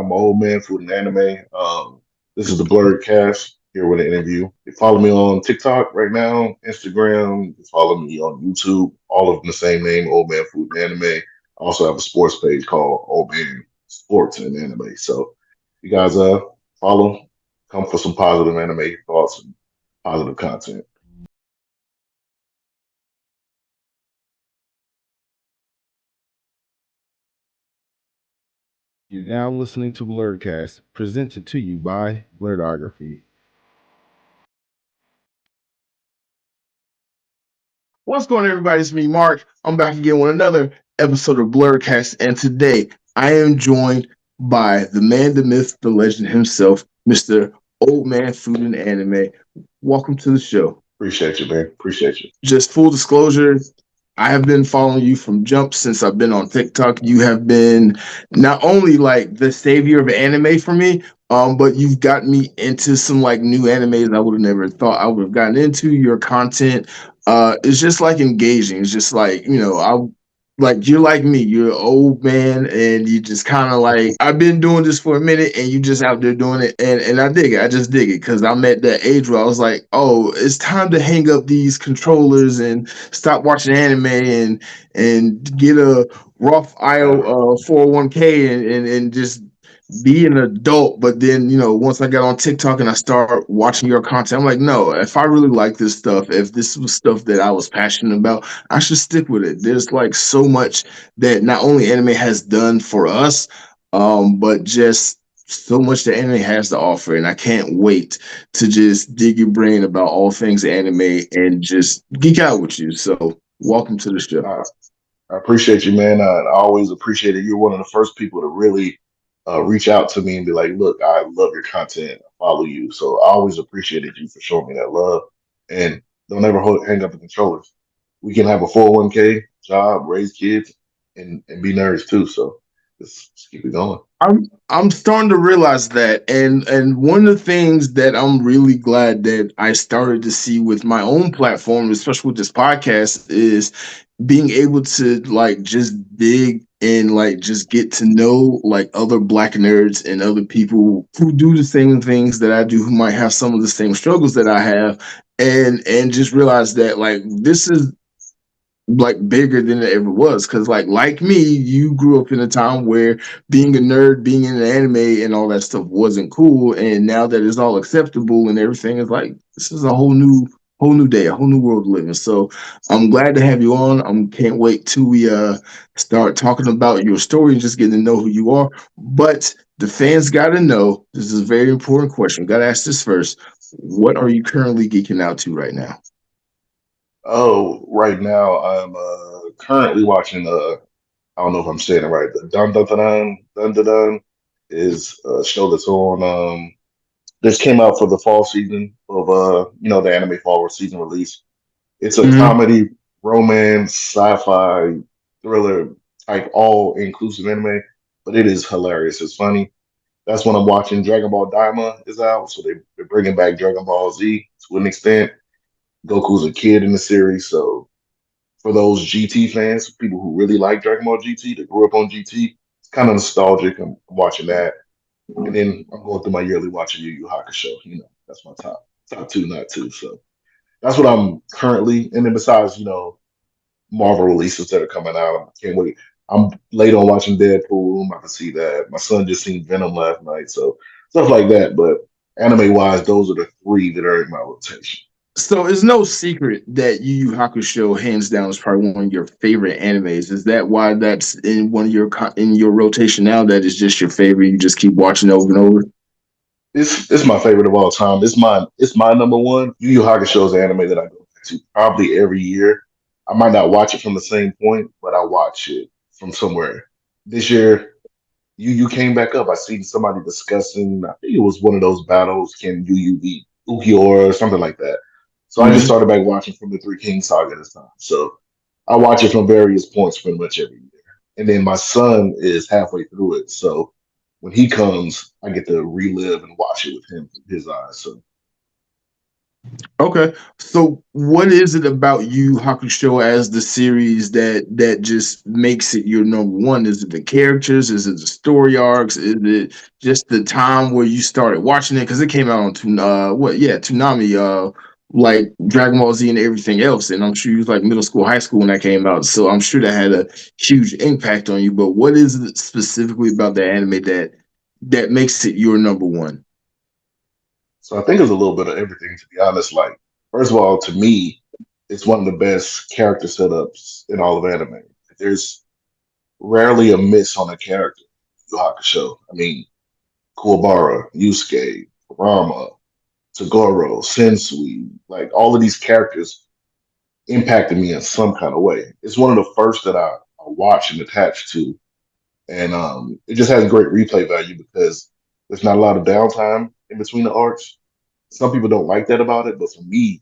I'm Old Man Food and Anime. This is the Blerdkast here with an interview. You follow me on TikTok right now, Instagram. You follow me on YouTube. All of them the same name, Old Man Food and Anime. I also have a sports page called Old Man Sports and Anime. So you guys follow, come for some positive anime thoughts and positive content. You're now listening to Blerdkast, presented to you by Blerdography. What's going on, everybody? It's me, Mark. I'm back again with another episode of Blerdcast, and today I am joined by the man, the myth, the legend himself, Mr. Old Man Food and Anime. Welcome to the show. Appreciate you, man. Appreciate you. Just full disclosure, I have been following you from jump since I've been on TikTok. You have been not only like the savior of anime for me, but you've got me into some like new animes I would have never thought I would have gotten into. Your content is just like engaging. It's just like, I like you're like me, you're an old man and you just kind of like I've been doing this for a minute and you just out there doing it and I dig it. I just dig it because I'm at that age where I was like, oh, it's time to hang up these controllers and stop watching anime and get a Roth IO 401k and just be an adult. But then, once I got on TikTok and I start watching your content, I'm like, no, if I really like this stuff, if this was stuff that I was passionate about, I should stick with it. There's like so much that not only anime has done for us, but just so much that anime has to offer. And I can't wait to just dig your brain about all things anime and just geek out with you. So welcome to the show. Uh, I appreciate you, man. I always appreciate it. You're one of the first people to really reach out to me and be like, "Look, I love your content. I follow you." So I always appreciated you for showing me that love. And don't ever hang up the controllers. We can have a 401k job, raise kids, and be nerds too. So let's keep it going. I'm starting to realize that, and one of the things that I'm really glad that I started to see with my own platform, especially with this podcast, is being able to like just dig and like just get to know like other black nerds and other people who do the same things that I do, who might have some of the same struggles that I have, and just realize that like this is like bigger than it ever was because like me, you grew up in a time where being a nerd, being in an anime and all that stuff wasn't cool, and now that it's all acceptable and everything is like this is a whole new day, a whole new world to live in. So I'm glad to have you on. Can't wait till we start talking about your story and just getting to know who you are. But the fans got to know, this is a very important question, got to ask this first: what are you currently geeking out to right now? Oh, right now I'm currently watching. I don't know if I'm saying it right. The Dun Dun Dun is a show that's on. This came out for the fall season of the anime fall season release. It's a Mhm. comedy, romance, sci-fi, thriller type all inclusive anime, but it is hilarious. It's funny. That's when I'm watching Dragon Ball Daima is out, so they're bringing back Dragon Ball Z to an extent. Goku's a kid in the series, so for those GT fans, people who really like Dragon Ball GT, that grew up on GT, it's kind of nostalgic. I'm watching that, and then I'm going through my yearly watch of Yu Yu Hakusho. That's my top two, not two. So that's what I'm currently. And then besides, Marvel releases that are coming out, I can't wait. I'm late on watching Deadpool. I'm about to see that. My son just seen Venom last night, so stuff like that. But anime wise, those are the three that are in my rotation. So it's no secret that Yu Yu Hakusho, hands down, is probably one of your favorite animes. Is that why that's in one of your in your rotation now? That is just your favorite. You just keep watching over and over. It's my favorite of all time. It's my number one. Yu Yu Hakusho is an anime that I go back to probably every year. I might not watch it from the same point, but I watch it from somewhere. This year, Yu came back up. I seen somebody discussing. I think it was one of those battles. Can Yu beat Ukiora or something like that? So I just Mhm. started back watching from the Three Kings saga this time. So I watch it from various points pretty much every year. And then my son is halfway through it. So when he comes, I get to relive and watch it with him through his eyes. So Okay. So what is it about Yu Hakusho as the series that just makes it your number one? Is it the characters? Is it the story arcs? Is it just the time where you started watching it? Because it came out on Toonami, like Dragon Ball Z and everything else. And I'm sure you was like middle school, high school when that came out. So I'm sure that had a huge impact on you. But what is it specifically about the anime that makes it your number one? So I think it's a little bit of everything, to be honest. Like, first of all, to me, it's one of the best character setups in all of anime. There's rarely a miss on a character in Yu Yu Hakusho. I mean, Kuwabara, Yusuke, Rama, Toguro, Sensui, like all of these characters impacted me in some kind of way. It's one of the first that I watch and attach to. And it just has great replay value because there's not a lot of downtime in between the arcs. Some people don't like that about it, but for me,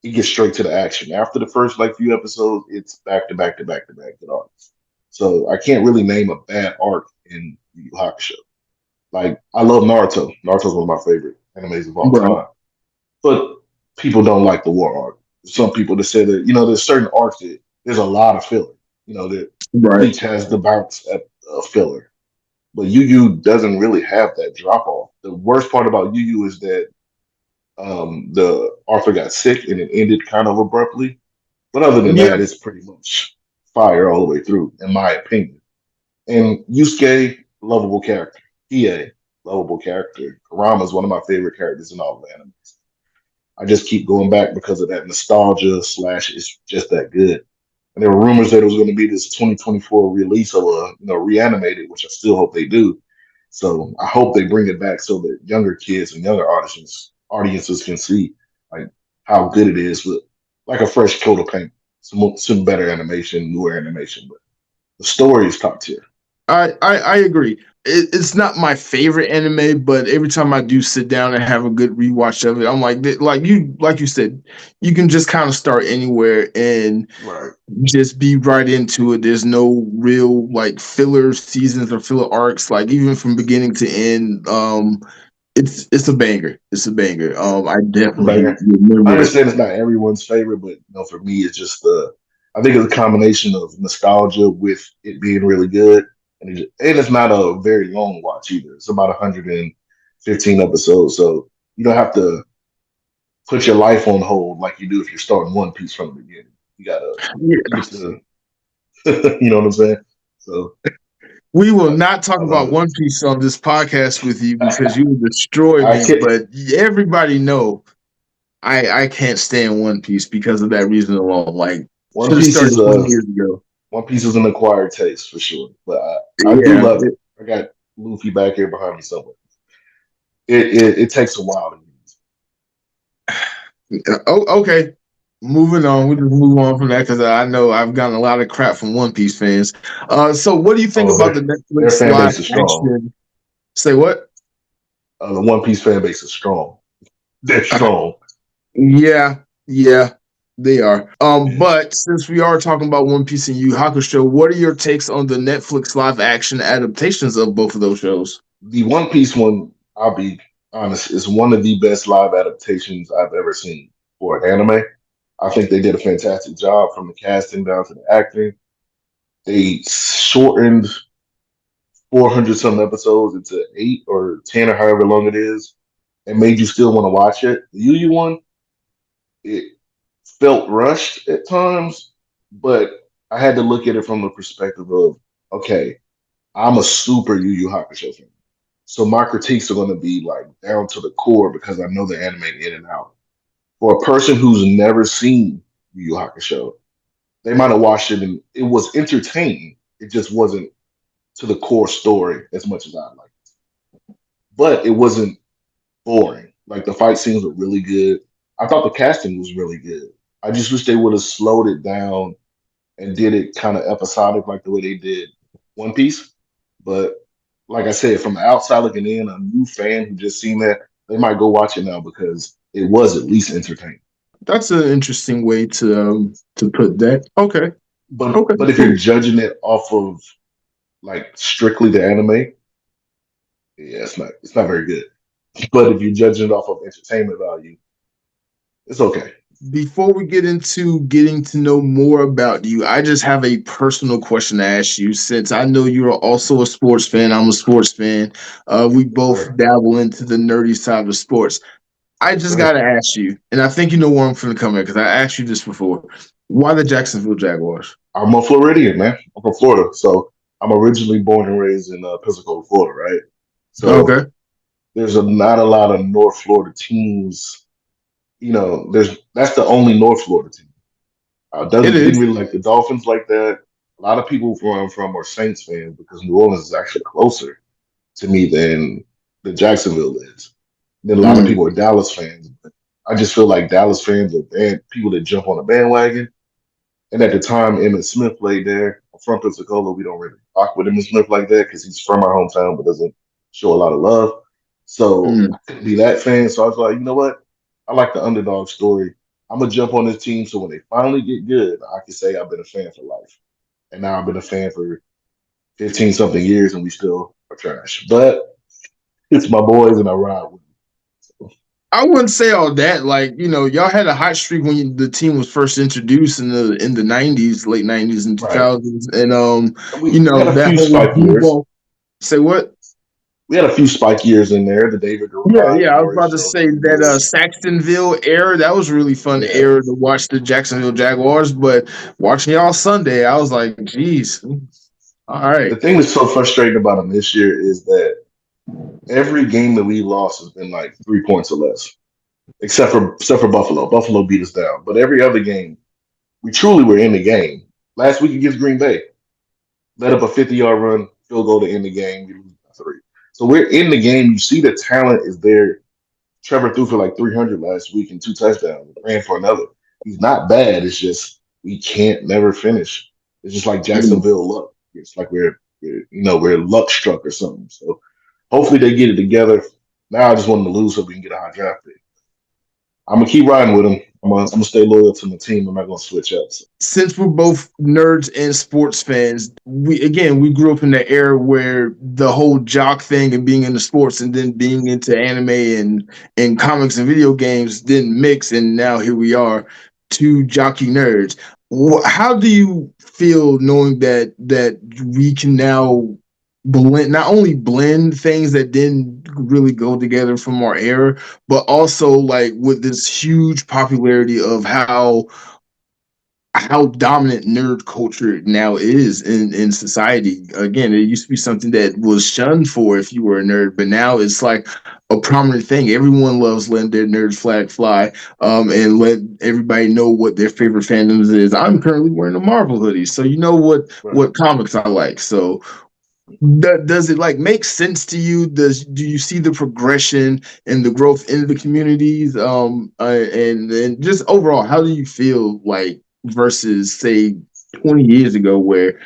it gets straight to the action. After the first like few episodes, it's back to back to back to back good arcs. So I can't really name a bad arc in Yu Yu Hakusho. Like I love Naruto. Naruto's one of my favorite animes of all Right. time. But people don't like the war arc. Some people that say that there's certain arcs that there's a lot of filler. That Right. Bleach has the bounce at filler, but Yu Yu doesn't really have that drop off. The worst part about Yu Yu is that the author got sick and it ended kind of abruptly. But other than Yeah. that, it's pretty much fire all the way through, in my opinion. And Yusuke, lovable character. Hiei, lovable character. Kurama is one of my favorite characters in all of anime. I just keep going back because of that nostalgia slash it's just that good. And there were rumors that it was going to be this 2024 release of a reanimated, which I still hope they do. So I hope they bring it back so that younger kids and younger audiences can see like how good it is with like a fresh coat of paint, some better animation, newer animation. But the story is top tier. I agree. It's not my favorite anime, but every time I do sit down and have a good rewatch of it, I'm like you said, you can just kind of start anywhere and Right. just be right into it. There's no real like filler seasons or filler arcs, like even from beginning to end. It's a banger. It's a banger. I It's a definitely banger. I remember it. understand it's not everyone's favorite, but for me, it's just I think it's a combination of nostalgia with it being really good, and it's not a very long watch either. It's about 115 episodes, so you don't have to put your life on hold like you do if you're starting One Piece from the beginning. You gotta Yeah. get to, you know what I'm saying? So We will I, not talk I love about it. One Piece on this podcast with you because you will destroy I me. can't. But everybody know I can't stand One Piece because of that reason alone. Like should One have Piece started is 20 years ago. One Piece is an acquired taste for sure, but I do Yeah. love it. I got Luffy back here behind me somewhere. It takes a while to use. Oh, okay. Moving on. We just move on from that because I know I've gotten a lot of crap from One Piece fans. So what do you think Oh, about the their Netflix fan live base is strong. action? Say what? The One Piece fan base is strong. They're strong. Yeah, yeah, they are. Yeah. But since we are talking about One Piece and Yu Yu Hakusho, what are your takes on the Netflix live action adaptations of both of those shows? The One Piece one, I'll be honest, is one of the best live adaptations I've ever seen for an anime. I think they did a fantastic job from the casting down to the acting. They shortened 400 some episodes into 8 or 10 or however long it is and made you still want to watch it. The Yu Yu one, it felt rushed at times, but I had to look at it from the perspective of, okay, I'm a super Yu Yu Hakusho fan. So my critiques are going to be like down to the core because I know the anime in and out. For a person who's never seen Yu Yu Hakusho, they might have watched it and it was entertaining. It just wasn't to the core story as much as I like. But it wasn't boring. Like the fight scenes were really good. I thought the casting was really good. I just wish they would have slowed it down and did it kind of episodic like the way they did One Piece. But like I said, from the outside looking in, a new fan who just seen that, they might go watch it now because it was at least entertaining. That's an interesting way to put that. Okay, okay, But if you're cool. judging it off of like strictly the anime, yeah, it's not very good. But if you're judging it off of entertainment value, It's okay. Before we get into getting to know more about you, I just have a personal question to ask you. Since I know you're also a sports fan, I'm a sports fan. We Yes, both sir. dabble into the nerdy side of sports. I Yes, just sir. gotta ask you, and I think you know where I'm going to come in because I asked you this before. Why the Jacksonville Jaguars? I'm a Floridian, man. I'm from Florida. So I'm originally born and raised in Pensacola, Florida, right? So Okay, there's not a lot of North Florida teams. There's that's the only North Florida team. it Didn't is. really like the Dolphins like that. A lot of people where I'm from are Saints fans because New Orleans is actually closer to me than Jacksonville is. Then a lot of Mm, people are Dallas fans. But I just feel like Dallas fans are people that jump on the bandwagon. And at the time Emmitt Smith played there, I'm from Pensacola. We don't really rock with Emmitt Smith like that because he's from our hometown but doesn't show a lot of love. So mm. I couldn't be that fan. So I was like, you know what? I like the underdog story. I'm gonna jump on this team so when they finally get good, I can say I've been a fan for life. And now I've been a fan for 15 something years and we still are trash. But it's my boys and I ride with them. I wouldn't say all that. Like y'all had a hot streak when the team was first introduced in the '90s, late '90s and Right. 2000s, and We had a that few whole spike blue years. ball. Say what? We had a few spike years in there. The David Yeah, yeah. I was Maurice about to say Jones that years. Saxtonville era, that was really fun Yeah. era to watch the Jacksonville Jaguars. But watching y'all Sunday, I was like, geez, all right. The thing that's so frustrating about them this year is that every game that we lost has been like 3 points or less, except for Buffalo. Buffalo beat us down. But every other game, we truly were in the game. Last week against Green Bay, led up a 50-yard run, field goal to end the game. We lose by three. So we're in the game. You see the talent is there. Trevor threw for like 300 last week and 2 touchdowns. Ran for another. He's not bad. It's just we can't never finish. It's just like Mm. Jacksonville luck. It's like we're luck struck or something. So hopefully they get it together. Now I just want them to lose so we can get a high draft pick. I'm gonna keep riding with them. I'm gonna stay loyal to my team. I'm not gonna switch up. So, Since we're both nerds and sports fans, we grew up in the era where the whole jock thing and being into sports and then being into anime and comics and video games didn't mix, and now here we are, two jockey nerds. How do you feel knowing that we can now blend, not only blend things that didn't really go together from our era, but also like with this huge popularity of how dominant nerd culture now is in society. Again, it used to be something that was shunned for if you were a nerd, but now it's like a prominent thing. Everyone loves letting their nerd flag fly, and let everybody know what their favorite fandoms is. I'm currently wearing a Marvel hoodie, so you know right. what comics I like. So does it like make sense to you? Do you see the progression and the growth in the communities? And just overall, how do you feel like versus say 20 years ago where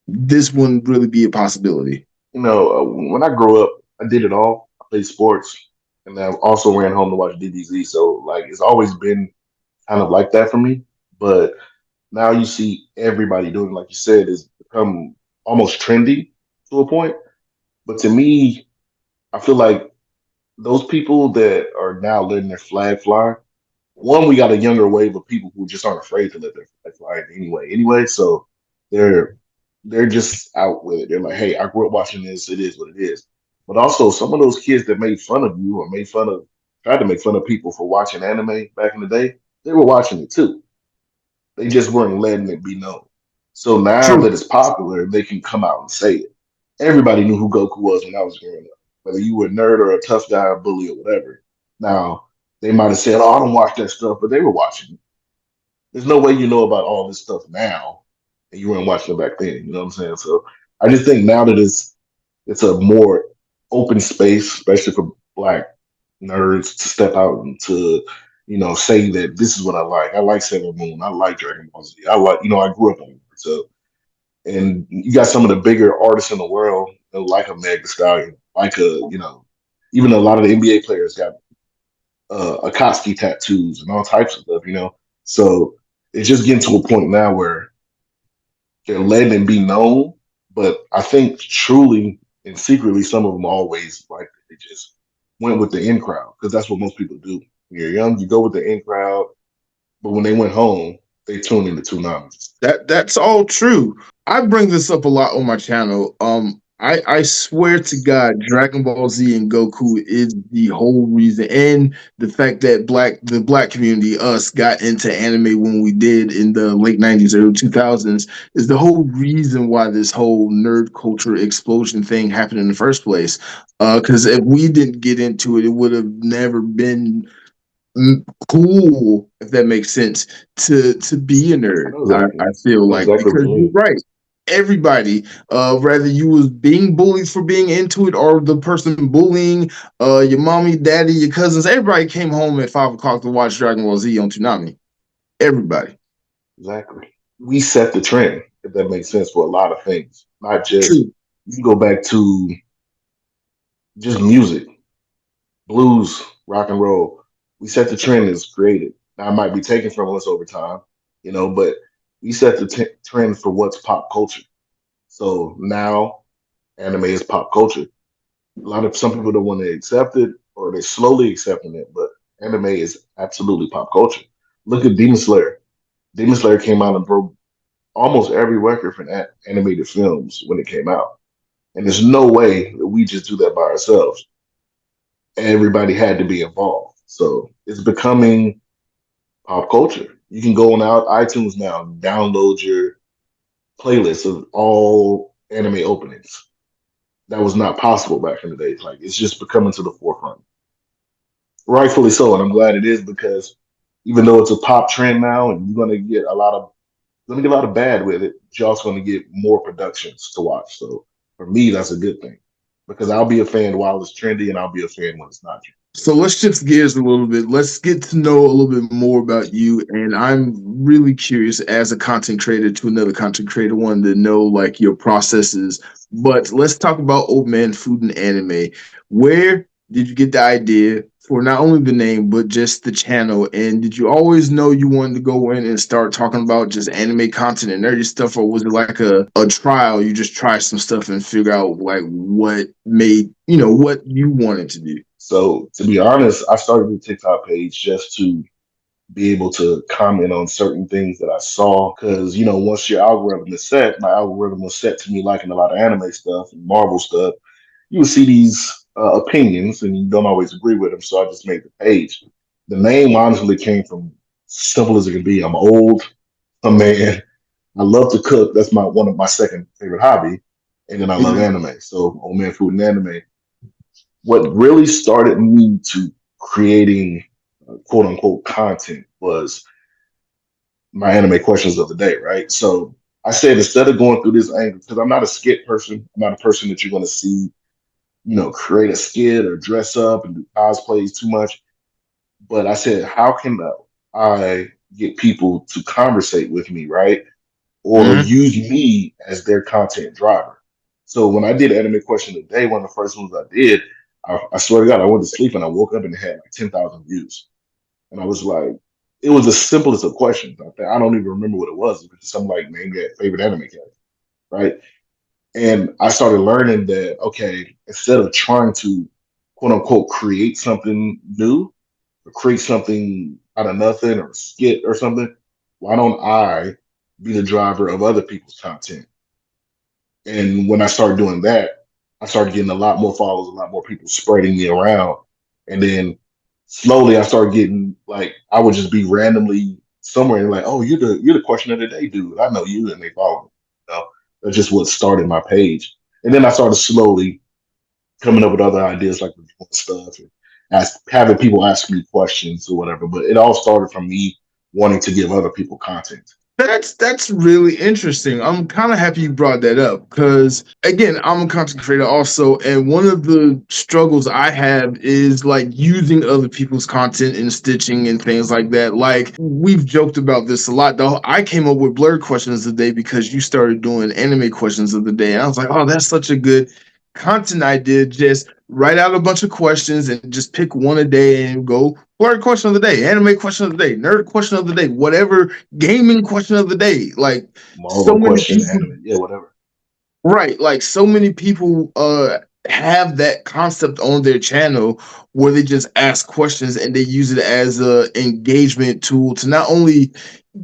this wouldn't really be a possibility? When I grew up, I did it all. I played sports, and I also ran home to watch DBZ. So like, it's always been kind of like that for me. But now you see everybody doing, like you said, is become almost trendy to a point. But to me, I feel like those people that are now letting their flag fly, one, we got a younger wave of people who just aren't afraid to let their flag fly anyway. Anyway, so they're they're just out with it. They're like, hey, I grew up watching this. It is what it is. But also, some of those kids that made fun of you or tried to make fun of people for watching anime back in the day, they were watching it too. They just weren't letting it be known. So now that True. it's popular, they can come out and say it. Everybody knew who Goku was when I was growing up, whether you were a nerd or a tough guy, a bully, or whatever. Now, they might have said, oh, I don't watch that stuff, but they were watching it. There's no way you know about all this stuff now and you weren't watching it back then. You know what I'm saying? So I just think now that it's a more open space, especially for black nerds to step out and to, say that this is what I like. I like Sailor Moon. I like Dragon Ball Z. I grew up on it. So, and you got some of the bigger artists in the world, like a Meg Thee Stallion, like even a lot of the NBA players got Akatsuki tattoos and all types of stuff. So it's just getting to a point now where they're letting it be known, but I think truly and secretly, some of them always like they just went with the in crowd because that's what most people do. When you're young, you go with the in crowd, but when they went home, they tuned into Toonami. That's all true. I bring this up a lot on my channel. I swear to God, Dragon Ball Z and Goku is the whole reason, and the fact that the black community, us, got into anime when we did in the late 90s, early 2000s, is the whole reason why this whole nerd culture explosion thing happened in the first place. Because if we didn't get into it, it would have never been cool, if that makes sense, to be a I nerd. know I exactly. feel I know like, exactly what because you you're mean. right. Everybody, whether you was being bullied for being into it or the person bullying, your mommy, daddy, your cousins, everybody came home at 5 o'clock to watch Dragon Ball Z on Toonami. Everybody. Exactly. We set the trend, if that makes sense, for a lot of things. Not just True. you can go back to just music, blues, rock and roll. We set the trend as created. Now it might be taken from us over time, but we set the trend for what's pop culture. So now anime is pop culture. Some people don't want to accept it, or they're slowly accepting it, but anime is absolutely pop culture. Look at Demon Slayer. Demon Slayer came out and broke almost every record for animated films when it came out. And there's no way that we just do that by ourselves. Everybody had to be involved. So it's becoming pop culture. You can go on out iTunes now, and download your playlist of all anime openings. That was not possible back in the days. Like it's just becoming to the forefront. Rightfully so, and I'm glad it is because even though it's a pop trend now, and you're gonna get a lot of bad with it, but you're also gonna get more productions to watch. So for me, that's a good thing because I'll be a fan while it's trendy, and I'll be a fan when it's not trendy. So let's shift gears a little bit. Let's get to know a little bit more about you. And I'm really curious, as a content creator to another content creator, wanting to know like your processes. But let's talk about Old Man Food and Anime. Where did you get the idea for not only the name but just the channel? And did you always know you wanted to go in and start talking about just anime content and nerdy stuff, or was it like a trial? You just try some stuff and figure out like what made what you wanted to do. So to be honest, I started the TikTok page just to be able to comment on certain things that I saw. Because, once your algorithm is set, my algorithm was set to me liking a lot of anime stuff and Marvel stuff. You would see these opinions and you don't always agree with them. So I just made the page. The name honestly came from simple as it can be. I'm old, a man. I love to cook. That's my one of my second favorite hobby. And then I love Mhm. anime. So old man food and anime. What really started me to creating quote unquote content was my anime questions of the day, right? So I said instead of going through this angle, because I'm not a skit person, I'm not a person that you're going to see, create a skit or dress up and do cosplays too much. But I said, how can I get people to conversate with me, right? Or Mhm. use me as their content driver. So when I did anime question of the day, one of the first ones I did, I swear to God, I went to sleep and I woke up and it had like 10,000 views. And I was like, it was the simplest of questions. I don't even remember what it was. It was just something like name your favorite anime character, right? And I started learning that, okay, instead of trying to quote unquote create something new or create something out of nothing or skit or something, why don't I be the driver of other people's content? And when I started doing that, I started getting a lot more followers, a lot more people spreading me around. And then slowly I started getting like I would just be randomly somewhere and like, oh, you're the question of the day, dude. I know you, and they follow me. That's just what started my page. And then I started slowly coming up with other ideas like reviewing stuff and having people ask me questions or whatever. But it all started from me wanting to give other people content. That's really interesting. I'm kind of happy you brought that up because again, I'm a content creator also, and one of the struggles I have is like using other people's content and stitching and things like that. Like we've joked about this a lot. Though I came up with blurred questions of the day because you started doing anime questions of the day, and I was like, oh, that's such a good content idea. Just write out a bunch of questions and just pick one a day and go blurred question of the day, anime question of the day, nerd question of the day, whatever gaming question of the day. Like so Marvel many question, people, anime, yeah, whatever. right? Like so many people have that concept on their channel where they just ask questions and they use it as a engagement tool to not only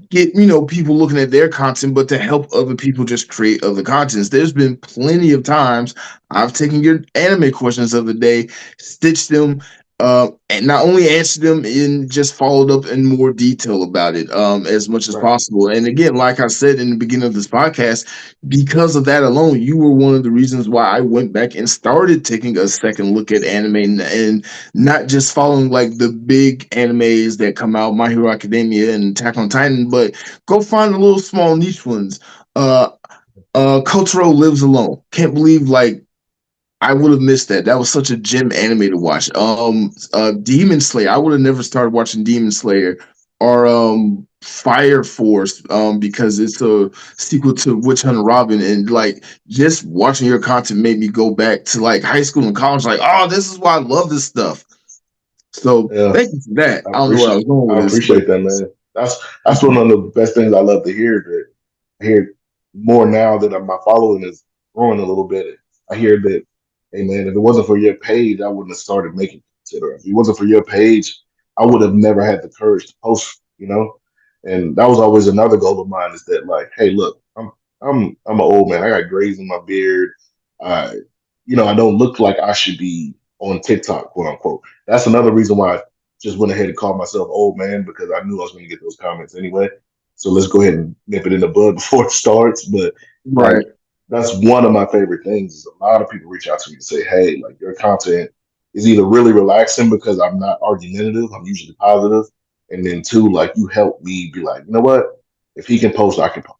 get people looking at their content, but to help other people just create other contents. There's been plenty of times I've taken your anime questions of the day, stitched them, and not only answered them and just followed up in more detail about it as much as Right. possible. And again, like I said in the beginning of this podcast, because of that alone, you were one of the reasons why I went back and started taking a second look at anime and not just following like the big animes that come out, My Hero Academia and Attack on Titan, but go find the little small niche ones. Uh Kotaro Lives Alone. Can't believe like I would have missed that. That was such a gem anime to watch. Demon Slayer. I would have never started watching Demon Slayer or Fire Force because it's a sequel to Witch Hunter Robin, and like just watching your content made me go back to like high school and college. Like, oh, this is why I love this stuff. So Yeah. thank you for that. I I don't know where I appreciate was going I with this, but appreciate that, man. That's one of the best things I love to hear. That I hear more now that my following is growing a little bit. I hear that, hey man, if it wasn't for your page, I wouldn't have started making content. Or if it wasn't for your page, I would have never had the courage to post. And that was always another goal of mine. Is that like, hey, look, I'm an old man. I got grays in my beard. I, I don't look like I should be on TikTok, quote unquote. That's another reason why I just went ahead and called myself old man because I knew I was going to get those comments anyway. So let's go ahead and nip it in the bud before it starts. But like, right. that's one of my favorite things. Is a lot of people reach out to me and say, "Hey, like your content is either really relaxing because I'm not argumentative, I'm usually positive, and then two, like you help me be like, you know what? If he can post, I can post.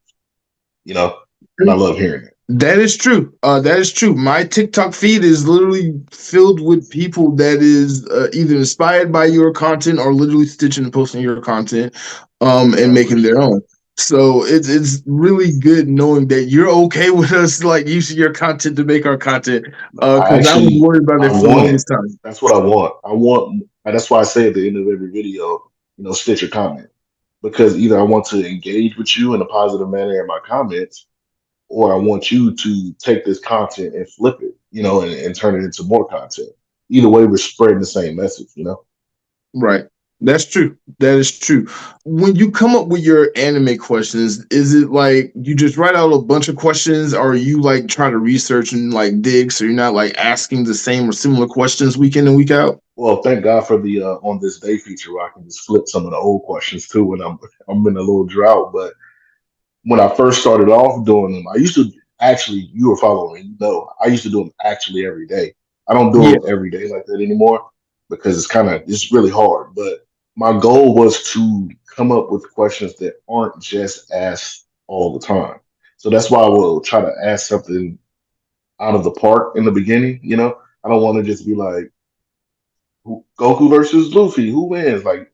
You know, and I love hearing it. That is true. That is true. My TikTok feed is literally filled with people that is either inspired by your content or literally stitching and posting your content, I and making their appreciate own. that. So it's really good knowing that you're okay with us like using your content to make our content. I Because I was actually worried about I it for the want it. longest time. That's what I want. That's why I say at the end of every video, stitch a comment because either I want to engage with you in a positive manner in my comments, or I want you to take this content and flip it, and turn it into more content. Either way, we're spreading the same message. Right. That's true. That is true. When you come up with your anime questions, is it like you just write out a bunch of questions, or you like try to research and like dig so you're not like asking the same or similar questions week in and week out? Well, thank God for the on this day feature where I can just flip some of the old questions too when I'm in a little drought. But when I first started off doing them, I used to actually, you were following, I used to do them actually every day. I don't do Yeah. them every day like that anymore because it's really hard. But my goal was to come up with questions that aren't just asked all the time. So that's why I will try to ask something out of the park in the beginning. I don't want to just be like Goku versus Luffy, who wins? Like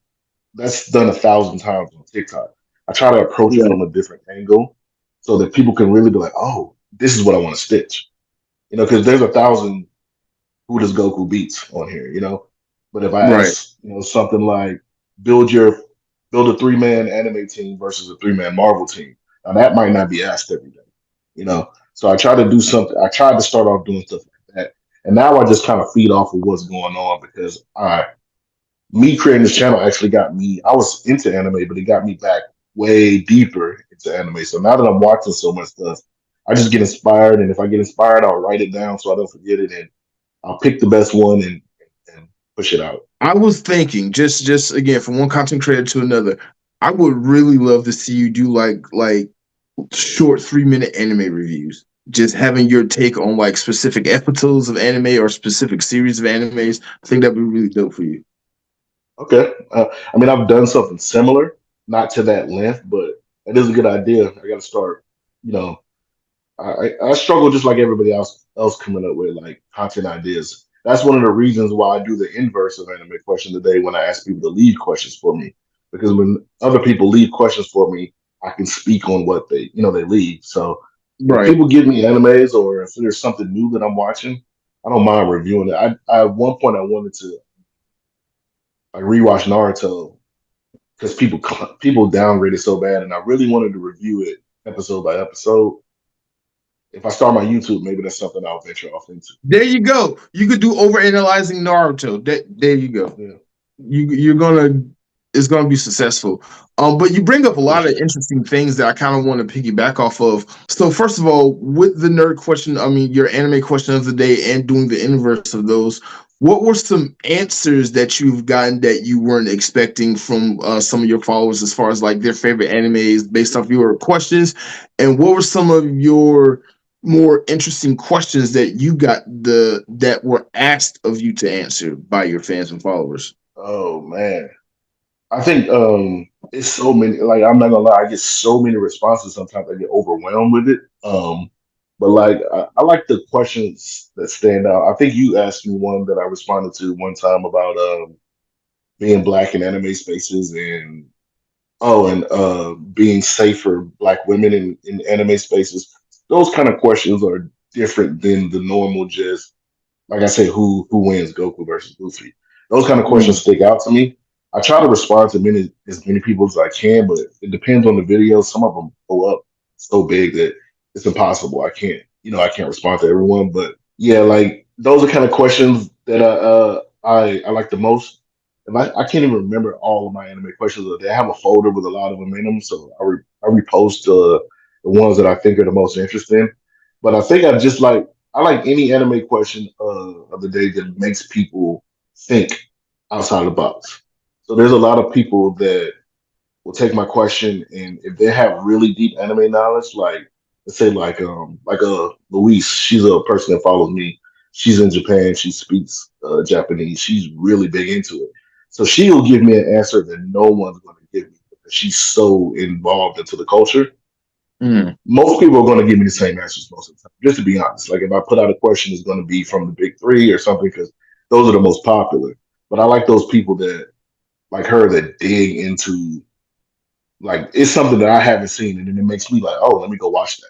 that's done 1,000 times on TikTok. I try to approach it Right. from a different angle so that people can really be like, oh, this is what I want to stitch. Because there's 1,000 who does Goku beats on here. But if I Right. ask, something like build your build a 3-man anime team versus a 3-man Marvel team, now that might not be asked every day. So I try to do something. I tried to start off doing stuff like that, and now I just kind of feed off of what's going on because me creating this channel actually got me. I was into anime, but it got me back way deeper into anime. So now that I'm watching so much stuff, I just get inspired, and if I get inspired, I'll write it down so I don't forget it, and I'll pick the best one and push it out. I was thinking just again from one content creator to another. I would really love to see you do like short 3 minute anime reviews. Just having your take on like specific episodes of anime or specific series of animes. I think that'd be really dope for you. Okay, I mean I've done something similar, not to that length, but it is a good idea. I got to start. You know, I struggle just like everybody else coming up with like content ideas. That's one of the reasons why I do the inverse of anime question today when I ask people to leave questions for me. Because when other people leave questions for me, I can speak on what they leave. So if Right. people give me animes or if there's something new that I'm watching, I don't mind reviewing it. I at one point I wanted to like rewatch Naruto because people downgraded so bad, and I really wanted to review it episode by episode. if I start my YouTube, maybe that's something I'll venture off into. There you go. You could do over analyzing Naruto. There you go. Yeah, You're gonna it's gonna be successful. But you bring up a lot of appreciate it. interesting things that I kind of want to piggyback off of. So first of all, with the nerd question, I mean your anime question of the day and doing the inverse of those, what were some answers that you've gotten that you weren't expecting from some of your followers as far as like their favorite animes based off your questions? And what were some of your more interesting questions that you got that were asked of you to answer by your fans and followers? Oh man, I think it's so many. Like I'm not gonna lie, I get so many responses. Sometimes I get overwhelmed with it. But like I like the questions that stand out. I think you asked me one that I responded to one time about being black in anime spaces and being safe for black women in anime spaces. Those kind of questions are different than the normal just like I said, who wins, Goku versus Luffy? Those kind of questions Mm, stick out to me. I try to respond to many as many people as I can, but it depends on the video. Some of them blow up so big that it's impossible. I can't respond to everyone. But yeah, like those are kind of questions that I like the most. And I can't even remember all of my anime questions. They have a folder with a lot of them in them, so I repost the ones that I think are the most interesting. But I think I like any anime question of the day that makes people think outside the box. So there's a lot of people that will take my question and if they have really deep anime knowledge, like let's say Louise, she's a person that follows me. She's in Japan. She speaks Japanese. She's really big into it. So she'll give me an answer that no one's going to give me because she's so involved into the culture. mm. Most people are going to give me the same answers most of the time. Just to be honest, like if I put out a question, it's going to be from the big three or something because those are the most popular. But I like those people that like her that dig into like it's something that I haven't seen, and then it makes me like, oh, let me go watch that,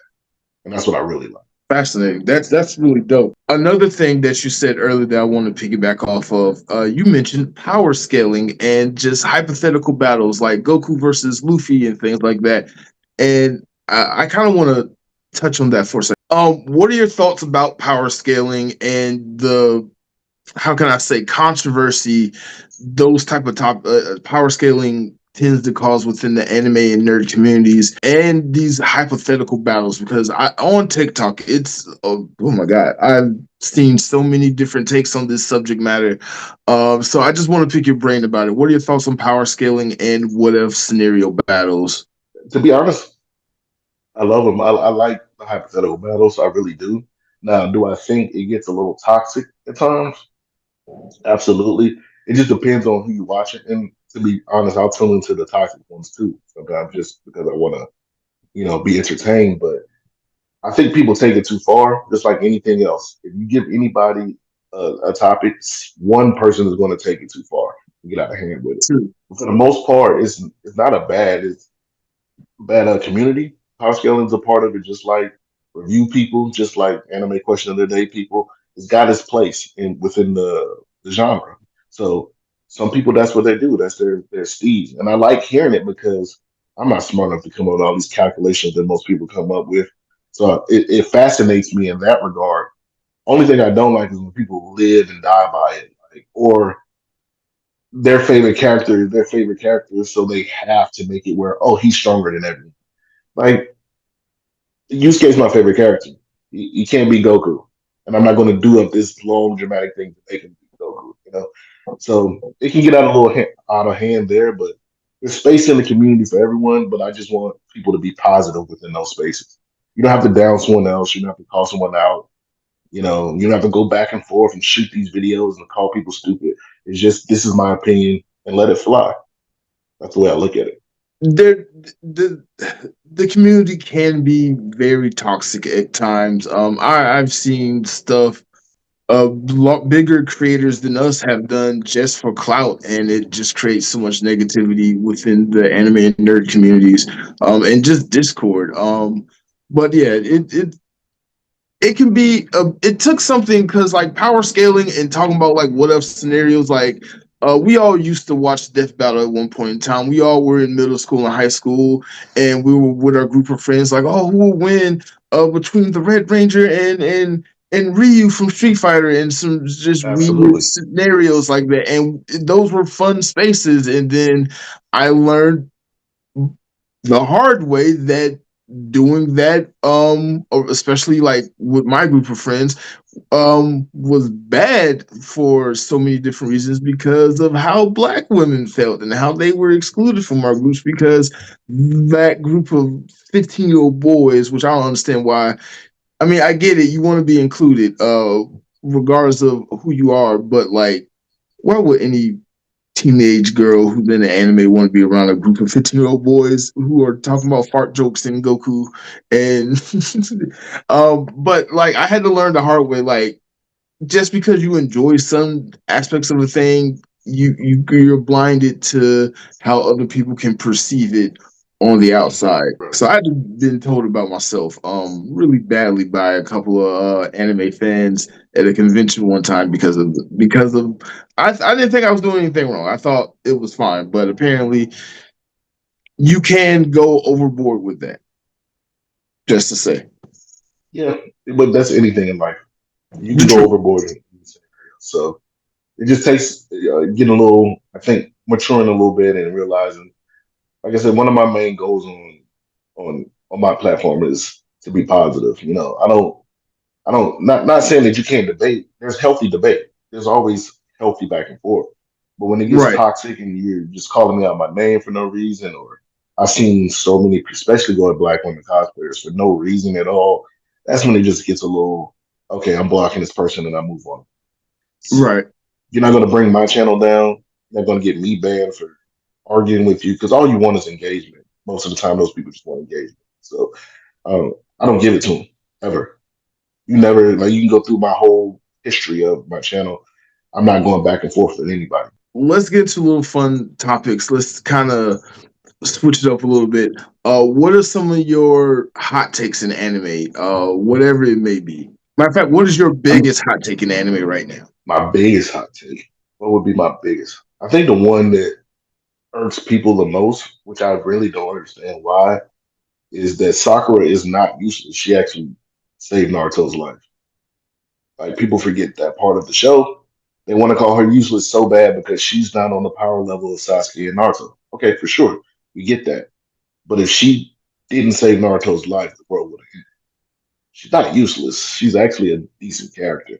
and that's what I really like. Fascinating. That's really dope. Another thing that you said earlier that I want to piggyback off of, you mentioned power scaling and just hypothetical battles like Goku versus Luffy and things like that. And I kind of want to touch on that for a second. What are your thoughts about power scaling and the how can I say controversy those type of power scaling tends to cause within the anime and nerd communities and these hypothetical battles because I on TikTok it's oh my god I've seen so many different takes on this subject matter. So I just want to pick your brain about it. What are your thoughts on power scaling and what if scenario battles? To be honest, I love them. I like the hypothetical battles. I really do. Now, do I think it gets a little toxic at times? Absolutely. It just depends on who you watch it. And to be honest, I'll tune into the toxic ones too sometimes just because I want to, be entertained. But I think people take it too far, just like anything else. If you give anybody a topic, one person is going to take it too far and get out of hand with it. True. But for the most part, it's not a bad community. Power scaling is a part of it, just like review people, just like anime question of the day people. It's got its place within the genre. So some people that's what they do. That's their steez. And I like hearing it because I'm not smart enough to come up with all these calculations that most people come up with. So it fascinates me in that regard. Only thing I don't like is when people live and die by it, like or their favorite character, so they have to make it where he's stronger than everyone. Like Yusuke's my favorite character. He can't be Goku, and I'm not going to do up this long dramatic thing to make him be Goku. So it can get out of hand there, but there's space in the community for everyone. But I just want people to be positive within those spaces. You don't have to down someone else. You don't have to call someone out. You don't have to go back and forth and shoot these videos and call people stupid. It's just this is my opinion and let it fly. That's the way I look at it. There the community can be very toxic at times. I've seen stuff lot bigger creators than us have done just for clout, and it just creates so much negativity within the anime and nerd communities, and just Discord. But yeah, it can be. It took something because like power scaling and talking about like what if scenarios like. we all used to watch Death Battle at one point in time. We all were in middle school and high school, and we were with our group of friends, like, oh, who will win between the Red Ranger and Ryu from Street Fighter, and some just weird Absolutely. scenarios like that. And those were fun spaces. And then I learned the hard way that doing that, or especially like with my group of friends, was bad for so many different reasons because of how black women felt and how they were excluded from our groups, because that group of 15-year-old boys, which I don't understand why. I mean, I get it, you want to be included, regardless of who you are, but like, why would any teenage girl who's in the anime want to be around a group of 15-year-old boys who are talking about fart jokes and Goku? And but like, I had to learn the hard way, like, just because you enjoy some aspects of a thing, you're blinded to how other people can perceive it on the outside. Right. So I've been told about myself really badly by a couple of anime fans at a convention one time because of I didn't think I was doing anything wrong. I thought it was fine, but apparently you can go overboard with that. Just to say, Yeah, but that's anything in life. You can go true. overboard in these scenarios. So it just takes getting a little, I think, maturing a little bit and realizing, like I said, one of my main goals on my platform is to be positive. I don't not saying that you can't debate. There's healthy debate. There's always healthy back and forth. But when it gets Right, toxic and you're just calling me out my name for no reason, or I've seen so many, especially going black women cosplayers for no reason at all, that's when it just gets a little okay. I'm blocking this person and I move on. right, You're not going to bring my channel down. You're not going to get me banned for arguing with you because all you want is engagement. Most of the time, those people just want engagement. So I don't give it to them ever. You never like you can go through my whole history of my channel. I'm not going back and forth with anybody. let's get to little fun topics. Let's kind of switch it up a little bit. What are some of your hot takes in anime? Whatever it may be. Matter of fact, what is your I'm biggest hot take in anime right now? my biggest hot take. What would be my biggest? I think the one that irks people the most, which I really don't understand why, is that Sakura is not useless. She actually saved Naruto's life. Like people forget that part of the show. They want to call her useless so bad because she's not on the power level of Sasuke and Naruto. Okay, for sure, we get that. But if she didn't save Naruto's life, the world would have ended. She's not useless. She's actually a decent character.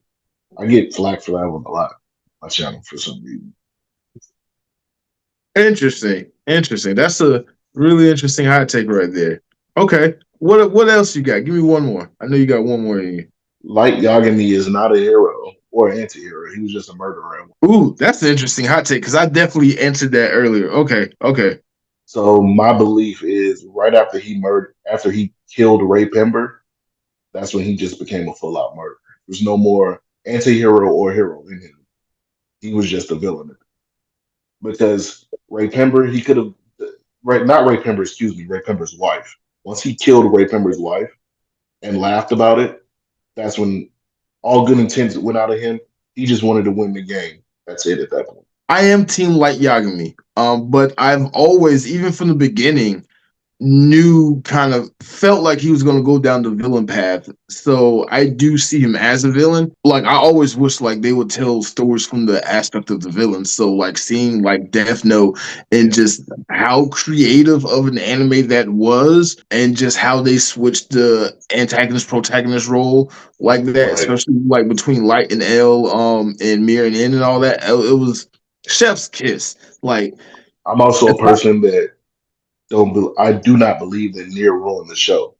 I get flack for that one a lot on my channel for some reason. Interesting. Interesting. That's a really interesting hot take right there. Okay. What else you got? Give me one more. I know you got one more in you. Light Yagami is not a hero or an anti-hero. He was just a murderer. Ooh, that's an interesting hot take because I definitely answered that earlier. Okay. Okay. So my belief is right after he killed Ray Pember, that's when he just became a full-out murderer. There's no more anti-hero or hero in him. He was just a villain because Ray Pember, he could have right not Ray Pember, excuse me, Ray Pember's wife. Once he killed Ray Pember's wife and laughed about it, that's when all good intents went out of him. He just wanted to win the game. That's it at that point. I am Team Light Yagami. But I've always, even from the beginning, knew kind of felt like he was going to go down the villain path. So I do see him as a villain. Like I always wish like they would tell stories from the aspect of the villain. So like seeing like Death Note and Yeah, just how creative of an anime that was, and just how they switched the antagonist protagonist role like that, right. especially like between Light and L, and Mirror and N and all that. It was chef's kiss. Like I'm also a it's not person that I do not believe that Nier ruined the show.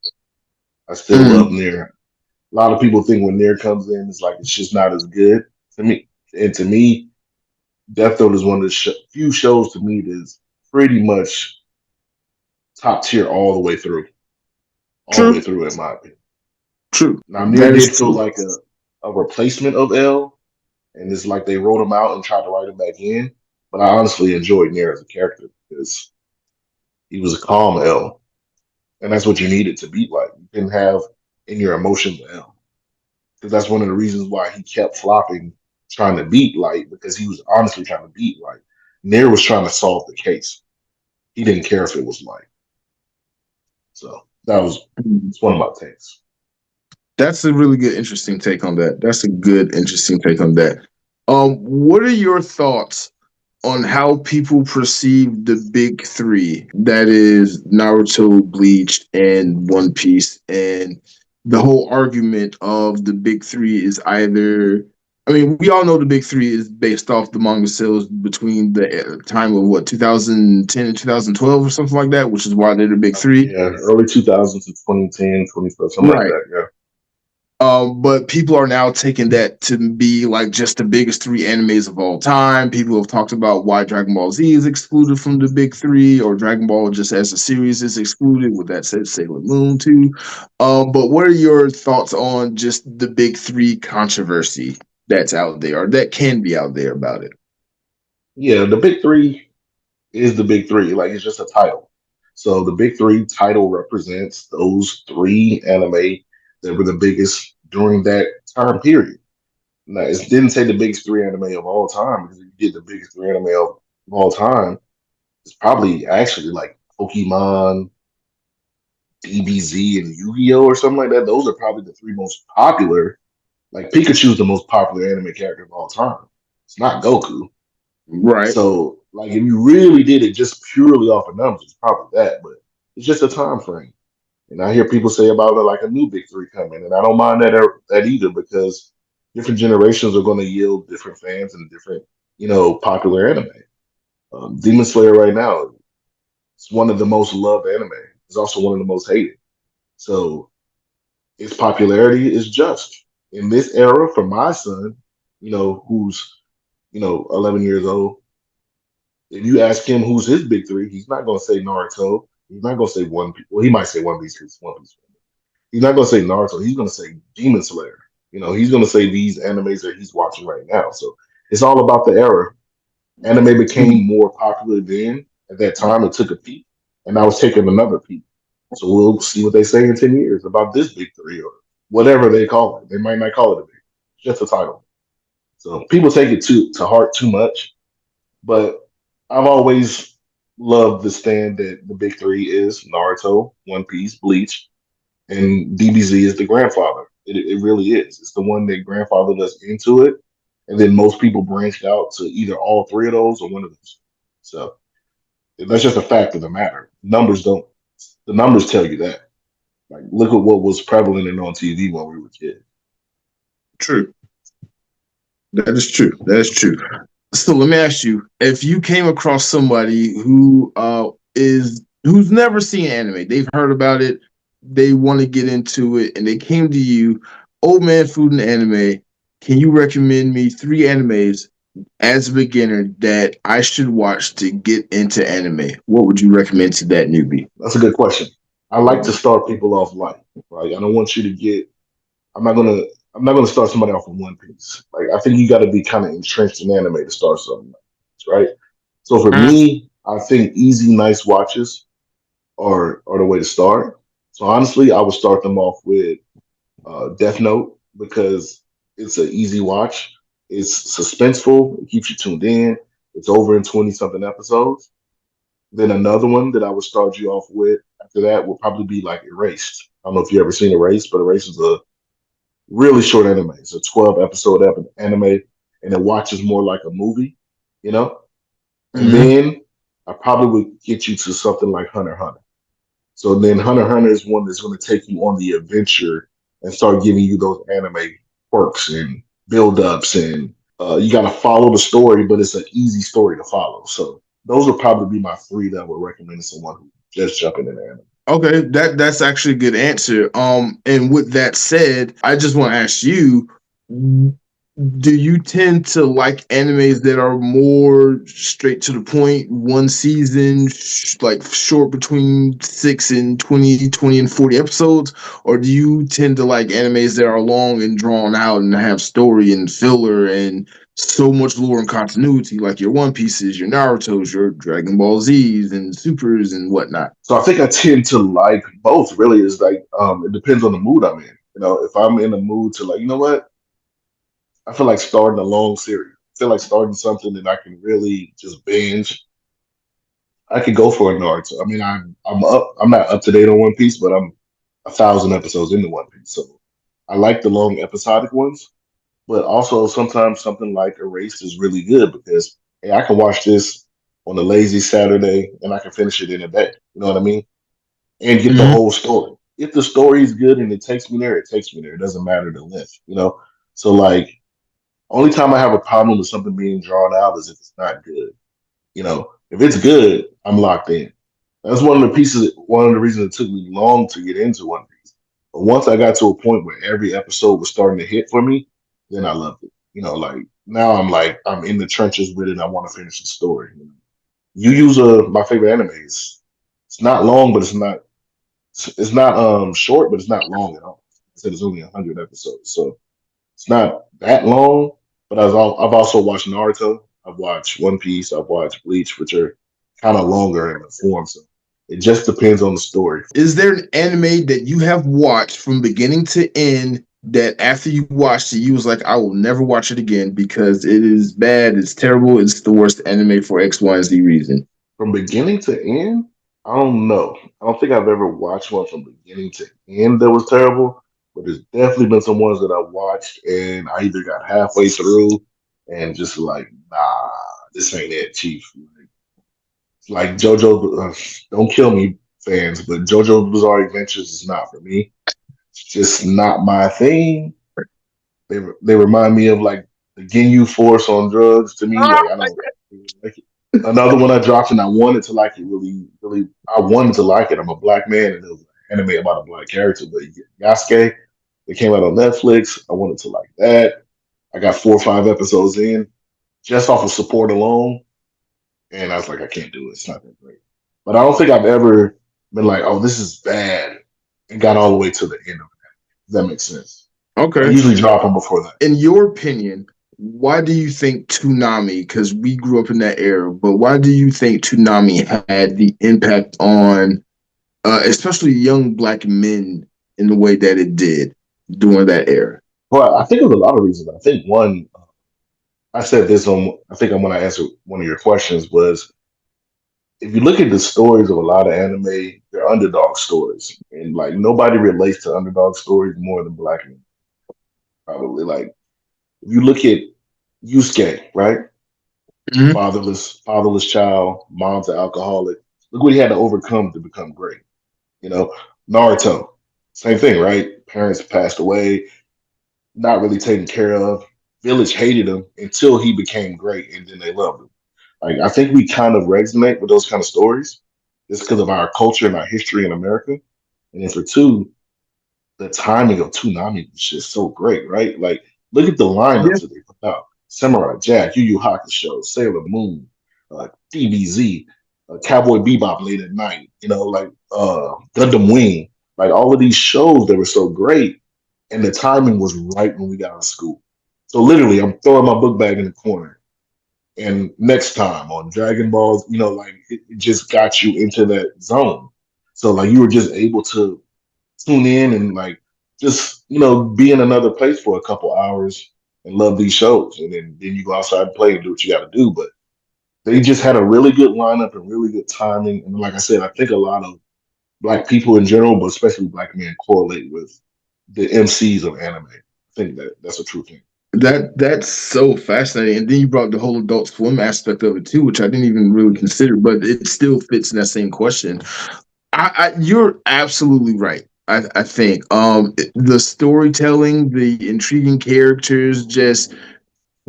I still love mm, Nier. A lot of people think when Nier comes in, it's like it's just not as good to me. And to me, Death Note is one of the few shows to me that's pretty much top tier all the way true, through, in my opinion. true. Now, Nier That is did feel true. like a replacement of L, and it's like they wrote him out and tried to write him back in. But I honestly enjoyed Nier as a character because he was a calm L, and that's what you needed to beat like. You didn't have in your emotions L, because that's one of the reasons why he kept flopping trying to beat Light because he was honestly trying to beat Light. Nair was trying to solve the case. He didn't care if it was Light. So that was it's one of my takes. That's a really good, interesting take on that. That's a good, interesting take on that. What are your thoughts on how people perceive the big three? That is Naruto, Bleach, and One Piece, and the whole argument of the big three is either. I mean, we all know the big three is based off the manga sales between the time of what 2010 and 2012 or something like that, which is why they're the big three. Yeah, early 2000s to 2010, 2012, something like Right. that. Yeah. But people are now taking that to be like just the biggest three animes of all time. People have talked about why Dragon Ball Z is excluded from the big three, or Dragon Ball just as a series is excluded. With that said, Sailor Moon too. But what are your thoughts on just the big three controversy that's out there, or that can be out there about it? Yeah, the big three is the big three. Like it's just a title. So the big three title represents those three anime that were the biggest during that time period. Now, it didn't say the biggest three anime of all time because if you did the biggest three anime of all time, it's probably actually like Pokemon, DBZ, and Yu-Gi-Oh or something like that. Those are probably the three most popular. Like Pikachu's the most popular anime character of all time. It's not Goku. Right. So, like, if you really did it just purely off of numbers, it's probably that. But it's just a time frame. And I hear people say about it like a new big three coming, and I don't mind that either because different generations are going to yield different fans and different, popular anime. Demon Slayer right now is one of the most loved anime. It's also one of the most hated. So its popularity is just in this era for my son, who's 11 years old. If you ask him who's his big three, he's not going to say Naruto. He's not going to say One Piece. Well, he might say One Piece because One Piece. He's not going to say Naruto. He's going to say Demon Slayer. He's going to say these animes that he's watching right now. So it's all about the era. Anime became more popular then. At that time, it took a peak, and now it's taking another peak. So we'll see what they say in 10 years about this big three or whatever they call it. They might not call it a big. It's just a title. So people take it to heart too much. But I've always loved the stand that the big three is Naruto, One Piece, Bleach, and DBZ is the grandfather. It really is. It's the one that grandfathered us into it. And then most people branched out to either all three of those or one of those. So that's just a fact of the matter. The numbers tell you that. Like, look at what was prevalent and on TV when we were kids. True. That is true. That is true. So let me ask you: if you came across somebody who is who's never seen anime, they've heard about it, they want to get into it, and they came to you, old man food and anime. Can you recommend me three animes as a beginner that I should watch to get into anime? What would you recommend to that newbie? That's a good question. I like to start people off light, right? I don't want you to get. I'm not gonna. I'm not gonna start somebody off with One Piece. Like I think you got to be kind of entrenched in anime to start something, like this, right? So for me, I think easy, nice watches are the way to start. So honestly, I would start them off with Death Note because it's an easy watch. It's suspenseful. It keeps you tuned in. It's over in 20 something episodes. Then another one that I would start you off with after that would probably be like Erased. I don't know if you ever seen Erased, but Erased is a really short anime. It's a 12 episode anime, and it watches more like a movie, you know? And Mm-hmm. then I probably would get you to something like Hunter x Hunter. So then Hunter x Hunter is one that's going to take you on the adventure and start giving you those anime quirks and build ups and you got to follow the story, but it's an easy story to follow. So those would probably be my three that I would recommend to someone who just jumping in anime. Okay, that's actually a good answer. And with that said, I just want to ask you, do you tend to like animes that are more straight to the point, one season, like short between 6 and 20, 20 and 40 episodes? Or do you tend to like animes that are long and drawn out and have story and filler and so much lore and continuity, like your One Pieces, your Naruto's, your Dragon Ball Z's and Supers and whatnot? So I think I tend to like both. Really, is like it depends on the mood I'm in. If I'm in the mood to like, you know what, I feel like starting a long series. I feel like starting something that I can really just binge. I could go for a Naruto. I mean, I'm up. I'm not up to date on One Piece, but I'm 1,000 episodes into One Piece, so I like the long episodic ones. But also sometimes something like Erased is really good because hey, I can watch this on a lazy Saturday and I can finish it in a day. You know what I mean? And get the Mhm. whole story. If the story is good and it takes me there, it takes me there. It doesn't matter the length. So like only time I have a problem with something being drawn out is if it's not good. If it's good, I'm locked in. That's one of the reasons it took me long to get into One Piece. But once I got to a point where every episode was starting to hit for me, then I loved it. Like now I'm in the trenches with it and I want to finish the story. You use my favorite anime is it's not long, but it's not short, but it's not long at all. I said it's only 100 episodes, so it's not that long. But I've also watched Naruto. I've watched One Piece. I've watched Bleach, which are kind of longer in the form. So it just depends on the story. Is there an anime that you have watched from beginning to end that after you watched it, you was like, I will never watch it again because it is bad, it's terrible, it's the worst anime for X, Y, and Z reason? From beginning to end, I don't know. I don't think I've ever watched one from beginning to end that was terrible. But there's definitely been some ones that I watched and I either got halfway through and just like, nah, this ain't it, Chief. Like JoJo, don't kill me, fans, but JoJo Bizarre Adventures is not for me. It's just not my thing. They remind me of like the Ginyu Force on drugs to me. Like I don't really like it. Another one I dropped and I wanted to like it really, really. I wanted to like it. I'm a black man and it was an anime about a black character, but Yasuke. It came out on Netflix. I wanted to like that. I got 4 or 5 episodes in just off of support alone. And I was like, I can't do it. It's not that great. But I don't think I've ever been like, oh, this is bad, and got all the way to the end of it. Does that make sense? I Okay. usually drop them before that. In your opinion, why do you think Toonami, because we grew up in that era, but why do you think Toonami had the impact on especially young black men in the way that it did during that era? Well, I think there's a lot of reasons. I think one, I said this on, I think I'm when I answered one of your questions was if you look at the stories of a lot of anime, they're underdog stories. And like nobody relates to underdog stories more than black men, probably. Like if you look at Yusuke, right? Mhm. Fatherless child, mom's an alcoholic. Look what he had to overcome to become great. You know, Naruto, same thing, right? Parents passed away, not really taken care of. Village hated him until he became great, and then they loved him. Like I think we kind of resonate with those kind of stories, just because of our culture and our history in America. And then for two, the timing of Toonami was just so great, right? Like, look at the Yeah. lineups that they put out: Samurai Jack, Yu Yu Hakusho, Sailor Moon, DBZ, Cowboy Bebop late at night. Like Gundam Wing. Like all of these shows that were so great, and the timing was right when we got out of school. So literally, I'm throwing my book bag in the corner, and next time on Dragon Balls, like it just got you into that zone. So like you were just able to tune in and like just be in another place for a couple hours and love these shows, and then you go outside and play and do what you got to do. But they just had a really good lineup and really good timing, and like I said, I think a lot of black people in general, but especially black men, correlate with the MCs of anime. I think that's a true thing. That's so fascinating. And then you brought the whole Adult Swim aspect of it too, which I didn't even really consider, but it still fits in that same question. You're absolutely right. I think the storytelling, the intriguing characters, just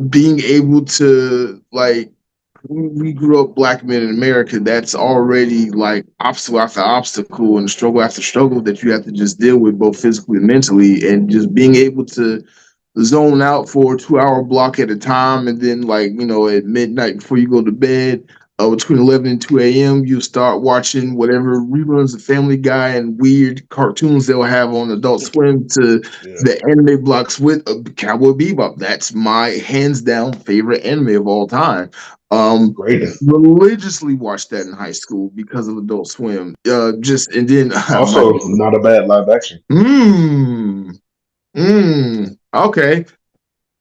being able to like we grew up black men in America. That's already like obstacle after obstacle and struggle after struggle that you have to just deal with both physically and mentally, and just being able to zone out for a 2 hour block at a time, and then like at midnight before you go to bed, between 11 and 2 a.m. you start watching whatever reruns of Family Guy and weird cartoons they'll have on Adult Swim to Yeah, the anime blocks with Cowboy Bebop. That's my hands down favorite anime of all time. greatness. Religiously watched that in high school because of Adult Swim. Just and then my Also, not a bad live action. mm, okay.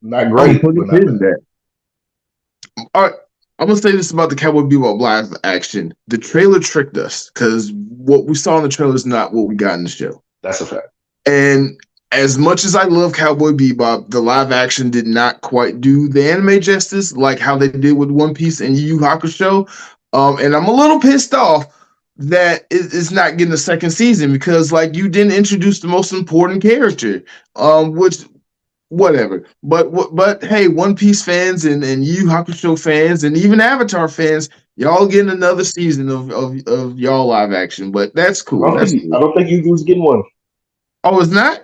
Not I'm great, putting but a not pin in bad. that. All right. I'm gonna say this about the Cowboy Bebop live action. The trailer tricked us because what we saw in the trailer is not what we got in the show. That's a fact. And as much as I love Cowboy Bebop, the live action did not quite do the anime justice like how they did with One Piece and Yu Yu Hakusho. And I'm a little pissed off that it's not getting a second season because like you didn't introduce the most important character. Which whatever. But hey, One Piece fans and Yu Yu Hakusho fans and even Avatar fans, y'all getting another season of y'all live action. But that's cool. That's I cool. don't think Yu Yu's getting one. Oh, it's not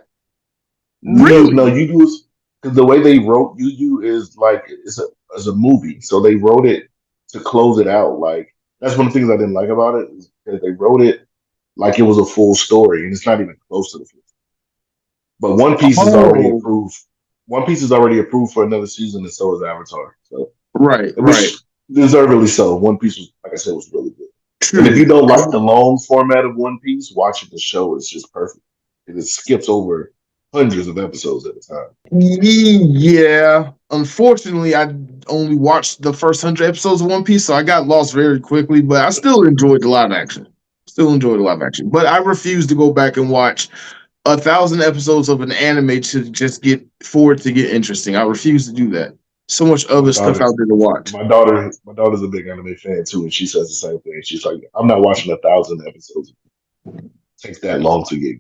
No, really. Yu Yu's because the way they wrote Yu Yu is like it's a movie, so they wrote it to close it out. Like that's one of the things I didn't like about it is that they wrote it like it was a full story, and it's not even close to the full. But One Piece is already Oh, approved. One Piece is already approved for another season, and so is Avatar. So, right, right. which deservedly so. One Piece was, like I said, was really good. And if you True. don't like the long format of One Piece, watching the show is just perfect. It skips over hundreds of episodes at a time. Yeah. Unfortunately, I only watched the first 100 episodes of One Piece, so I got lost very quickly. But I still enjoyed the live action. Still enjoyed the live action. But I refuse to go back and watch 1,000 episodes of an anime to just get for it to get interesting. I refuse to do that. So much My other stuff daughter, out there to watch. my daughter's a big anime fan too, and she says the same thing. She's like, "I'm not watching 1,000 episodes. It takes that long to get."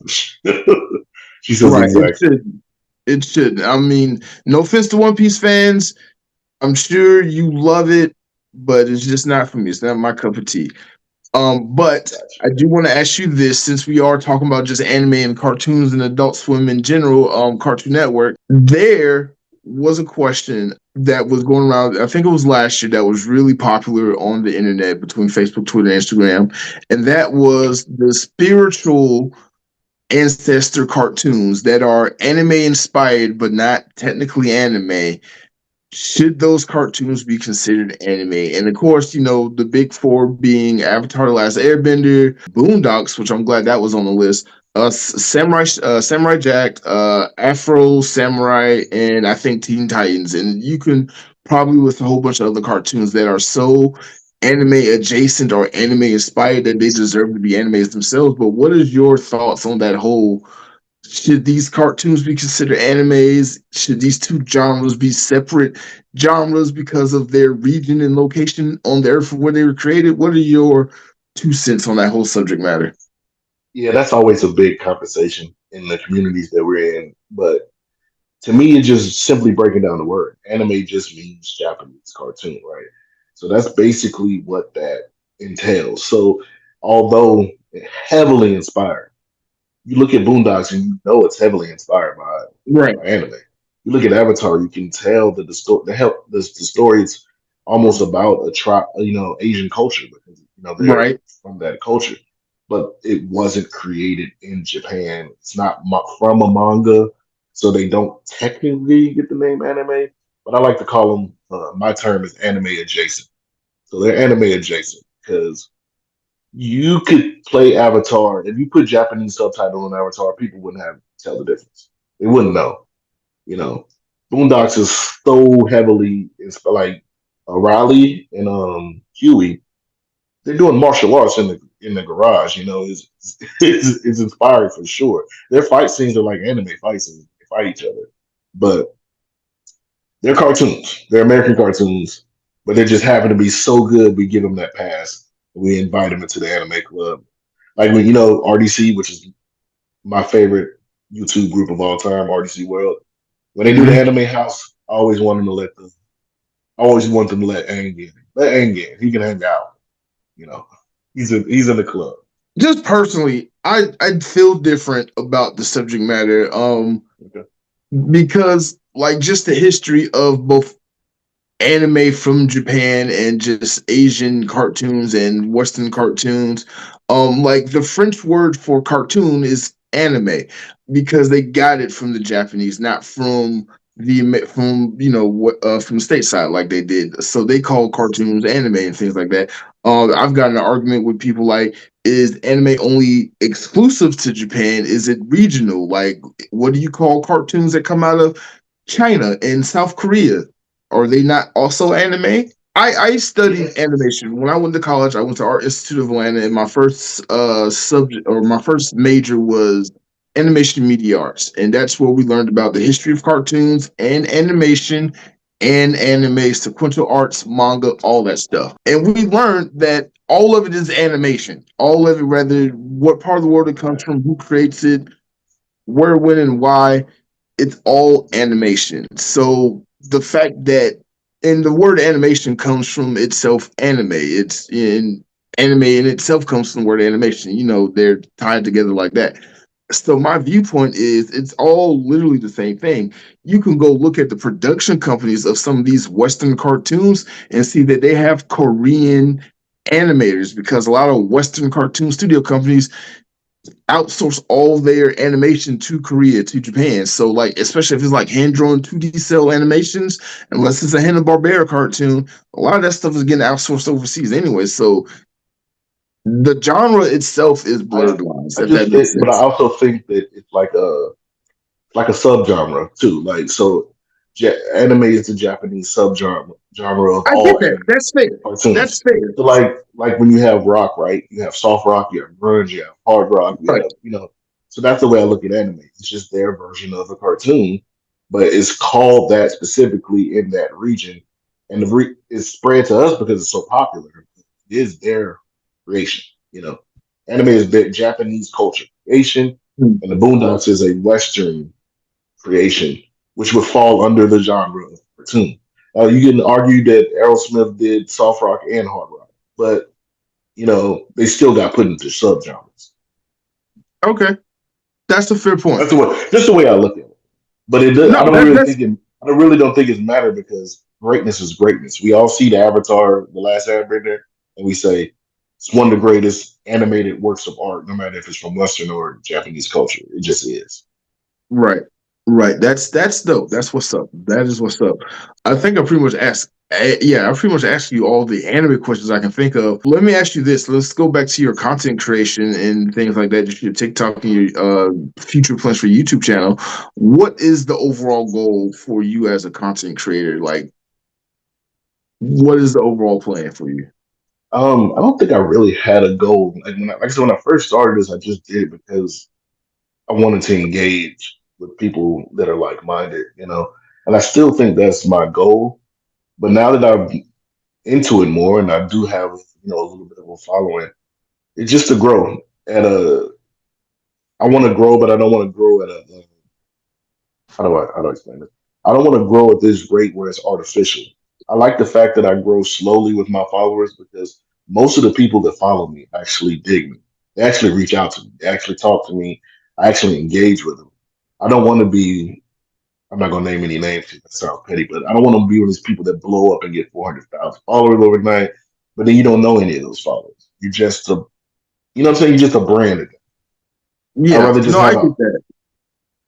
She says the Right. It exact same. should. It should. I mean, no offense to One Piece fans. I'm sure you love it, but it's just not for me. It's not my cup of tea. But Gotcha. I do want to ask you this, since we are talking about just anime and cartoons and Adult Swim in general, Cartoon Network, there was a question that was going around, I think it was last year, that was really popular on the internet between Facebook, Twitter, and Instagram, and that was the spiritual ancestor cartoons that are anime inspired but not technically anime. Should those cartoons be considered anime? And of course, the big four being Avatar: The Last Airbender, Boondocks, which I'm glad that was on the list. Samurai Jack, Afro Samurai, and I think Teen Titans. And you can probably list a whole bunch of other cartoons that are so anime adjacent or anime inspired that they deserve to be animes themselves. But what is your thoughts on that whole? Should these cartoons be considered animes? Should these two genres be separate genres because of their region and location on the earth where they were created? What are your 2 cents on that whole subject matter? Yeah, that's always a big conversation in the communities that we're in. But to me, it's just simply breaking down the word. Anime just means Japanese cartoon, right? So that's basically what that entails. So although heavily inspired, you look at Boondocks and you know it's heavily inspired Right, by anime. You look at Avatar, you can tell that the story is almost about a tribe, Asian culture because they're right, from that culture, but it wasn't created in Japan. It's not from a manga, so they don't technically get the name anime. But I like to call them. My term is anime adjacent. So they're anime adjacent because you could play Avatar. If you put Japanese subtitle on Avatar, people wouldn't have tell the difference. They wouldn't know. You know, Boondocks is so heavily it's like Riley and Huey. They're doing martial arts in the garage. It's inspiring for sure. Their fight scenes are like anime fight scenes. They fight each other, but they're cartoons. They're American cartoons, but they just happen to be so good. We give them that pass. We invite them into the anime club. Like when RDC, which is my favorite YouTube group of all time, RDC World. When they do the mhm. anime house, I always want them to let Aang in. Let Aang in. He can hang out. You know, he's in the club. Just personally, I feel different about the subject matter. Okay. Because like just the history of both anime from Japan and just Asian cartoons and Western cartoons. Like the French word for cartoon is anime because they got it from the Japanese, not from from stateside like they did. So they call cartoons anime and things like that. I've got an argument with people like, is anime only exclusive to Japan? Is it regional? Like, what do you call cartoons that come out of China and South Korea, are they not also anime? I studied Yes. animation when I went to college. I went to Art Institute of Atlanta, and my first subject or my first major was animation media arts, and that's where we learned about the history of cartoons and animation and anime, sequential arts, manga, all that stuff. And we learned that all of it is animation. All of it, whether what part of the world it comes from, who creates it, where, when, and why, it's all animation. So the fact that, and the word animation comes from itself anime. It's in anime in itself comes from the word animation. You know, they're tied together like that. So my viewpoint is it's all literally the same thing. You can go look at the production companies of some of these Western cartoons and see that they have Korean animators, because a lot of Western cartoon studio companies outsource all their animation to Korea, to Japan. So like, especially if it's like hand drawn 2D cell animations, unless it's a Hanna Barbera cartoon, a lot of that stuff is getting outsourced overseas anyway. So the genre itself is I blurred lines, I if that just makes think, but I sense. also think that it's like a subgenre too. Like so, anime is the Japanese subgenre of I get all that. anime That's fair. That's cartoons. fair. So like when you have rock, right? You have soft rock, you have grunge, you have hard rock, you Right. have So that's the way I look at anime. It's just their version of a cartoon, but it's called that specifically in that region, and it's spread to us because it's so popular. It is their creation. Anime is big Japanese culture creation, Hmm. and the Boondocks is a Western creation, which would fall under the genre of cartoon. You can argue that Aerosmith did soft rock and hard rock, but they still got put into subgenres. Okay. That's a fair point. Just the way I look at it. But No, I don't really that's think I really don't think it's matter because greatness is greatness. We all see the Avatar, the last Airbender, and we say it's one of the greatest animated works of art, no matter if it's from Western or Japanese culture. It just is. right. Right. That's dope. That's what's up. That is what's up. I think I pretty much asked. Yeah, I pretty much asked you all the anime questions I can think of. Let me ask you this. Let's go back to your content creation and things like that. Just your TikTok and your future plans for your YouTube channel. What is the overall goal for you as a content creator? Like, what is the overall plan for you? I don't think I really had a goal. Like I said, when I first started this, I just did it because I wanted to engage with people that are like minded. And I still think that's my goal. But now that I'm into it more and I do have, a little bit of a following, it's just to grow at a, I want to grow, but I don't want to grow at how do I explain this? I don't want to grow at this rate where it's artificial. I like the fact that I grow slowly with my followers because most of the people that follow me actually dig me. They actually reach out to me. They actually talk to me. I actually engage with them. I don't want to be. I'm not gonna name any names because that sounds petty, but I don't want to be one of these people that blow up and get 400,000 followers overnight, but then you don't know any of those followers. You're just a, you know what I'm saying? You're just a brand. I Yeah. rather just No, I have a get that.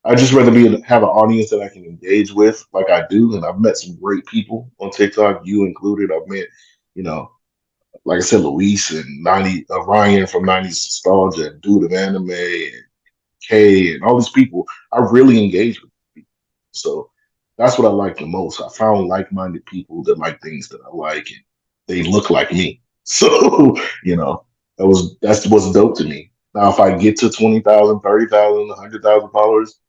I just rather have an audience that I can engage with, like I do. And I've met some great people on TikTok, you included. I've met, you know, like I said, Luis and 90 Ryan from 90s Nostalgia, and Dude of Anime, and Kay, and all these people. I really engage with people. So that's what I like the most. I found like-minded people that like things that I like, and they look like me. So that's what's dope to me. Now, if I get to 20,000, 30,000, 100,000 followers,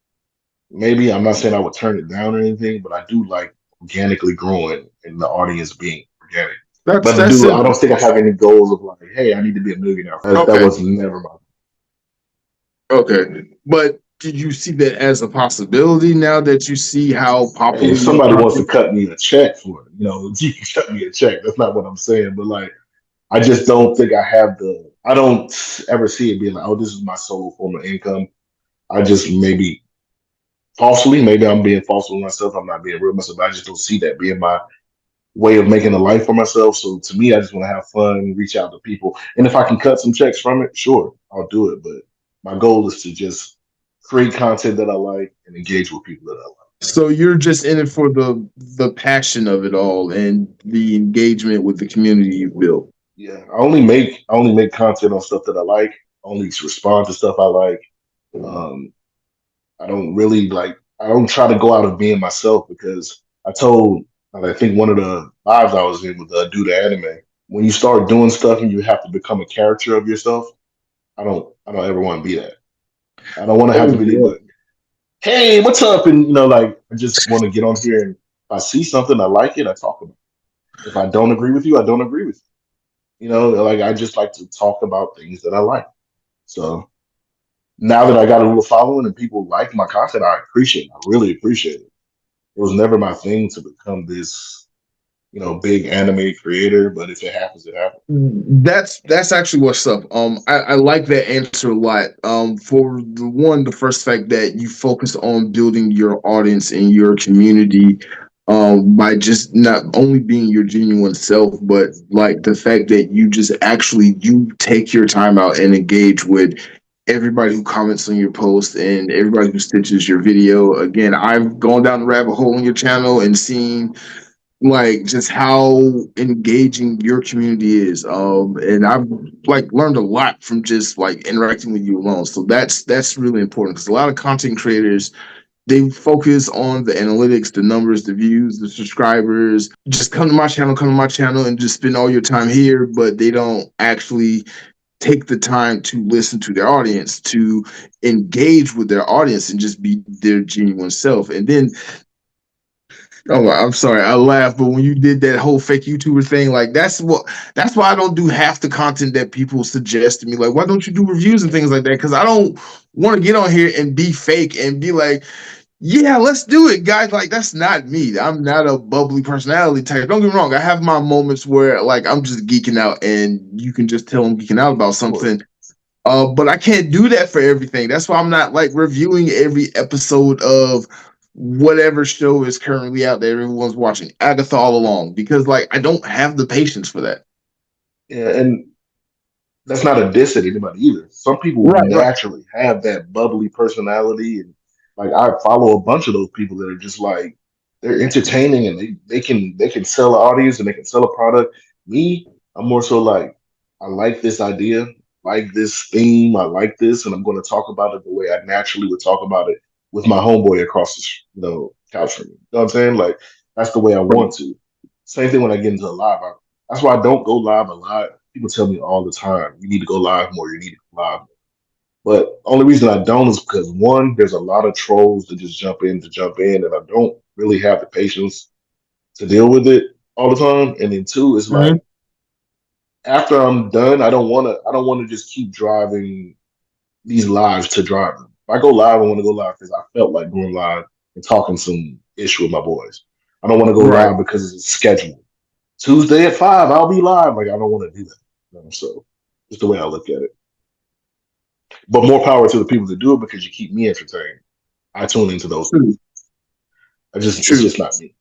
maybe I'm not saying I would turn it down or anything, but I do like organically growing and the audience being organic. But That's I it. don't think I have any goals of like, hey, I need to be a millionaire. That Okay. was never my. Okay. But did you see that as a possibility now that you see how Hey, popular if your somebody wants to content? cut me a check for it, you can cut me a check. That's not what I'm saying. But like, I just don't think I have the. I don't ever see it being like, oh, this is my sole form of income. I just maybe I'm being false with myself. I'm not being real with myself. I just don't see that being my way of making a life for myself. So to me, I just want to have fun, reach out to people, and if I can cut some checks from it, sure, I'll do it. But my goal is to just create content that I like and engage with people that I like. So you're just in it for the passion of it all and the engagement with the community you've built. Yeah, I only make content on stuff that I like. I only respond to stuff I like. Um, I don't really like. I don't try to go out of being myself because I think one of the lives I was in with Do the Anime. When you start doing stuff and you have to become a character of yourself, I don't ever want to be that. I don't want to have to Oh, be yeah. like, hey, what's up? And like I just want to get on here and if I see something I like it, I talk about it. If I don't agree with you, I don't agree with you. Like I just like to talk about things that I like. So now that I got a little following and people like my content, I appreciate it. I really appreciate it. It was never my thing to become this, big anime creator, but if it happens, it happens. That's actually what's up. I like that answer a lot. For the first fact that you focus on building your audience and your community, by just not only being your genuine self, but like the fact that you just actually you take your time out and engage with everybody who comments on your post and everybody who stitches your video. Again, I've gone down the rabbit hole on your channel and seen like just how engaging your community is, and I've like learned a lot from just like interacting with you alone. So that's really important because a lot of content creators, they focus on the analytics, the numbers, the views, the subscribers. Just come to my channel and just spend all your time here, but they don't actually take the time to listen to their audience, to engage with their audience and just be their genuine self. And then oh, I'm sorry, I laughed, but when you did that whole fake YouTuber thing, like that's why I don't do half the content that people suggest to me. Like, why don't you do reviews and things like that? Because I don't want to get on here and be fake and be like, yeah, let's do it, guys. Like, that's not me. I'm not a bubbly personality type. Don't get me wrong. I have my moments where like I'm just geeking out and you can just tell I'm geeking out about Of course. something. But I can't do that for everything. That's why I'm not like reviewing every episode of whatever show is currently out there everyone's watching. Agatha all along because like I don't have the patience for that. Yeah, and that's not a diss at anybody either. Some people Right, right. naturally have that bubbly personality, and like I follow a bunch of those people that are just like they're entertaining and they can sell an audience and they can sell a product. Me, I'm more so like I like this idea, like this theme, I like this, and I'm going to talk about it the way I naturally would talk about it with my homeboy across the couch from me. You know what I'm saying? Like that's the way I want to. Same thing when I get into a live. That's why I don't go live a lot. People tell me all the time, you need to go live more, you need to go live more. But only reason I don't is because one, there's a lot of trolls that just jump in, and I don't really have the patience to deal with it all the time. And then two, it's Mhm. like after I'm done, I don't wanna just keep driving these lives to drive them. If I go live, I want to go live because I felt like going live and talking some issue with my boys. I don't want to go Right. live because it's scheduled. Tuesday at 5, I'll be live. Like I don't want to do that. So just the way I look at it. But more power to the people that do it because you keep me entertained. I tune into those people. True. It's True. just not me.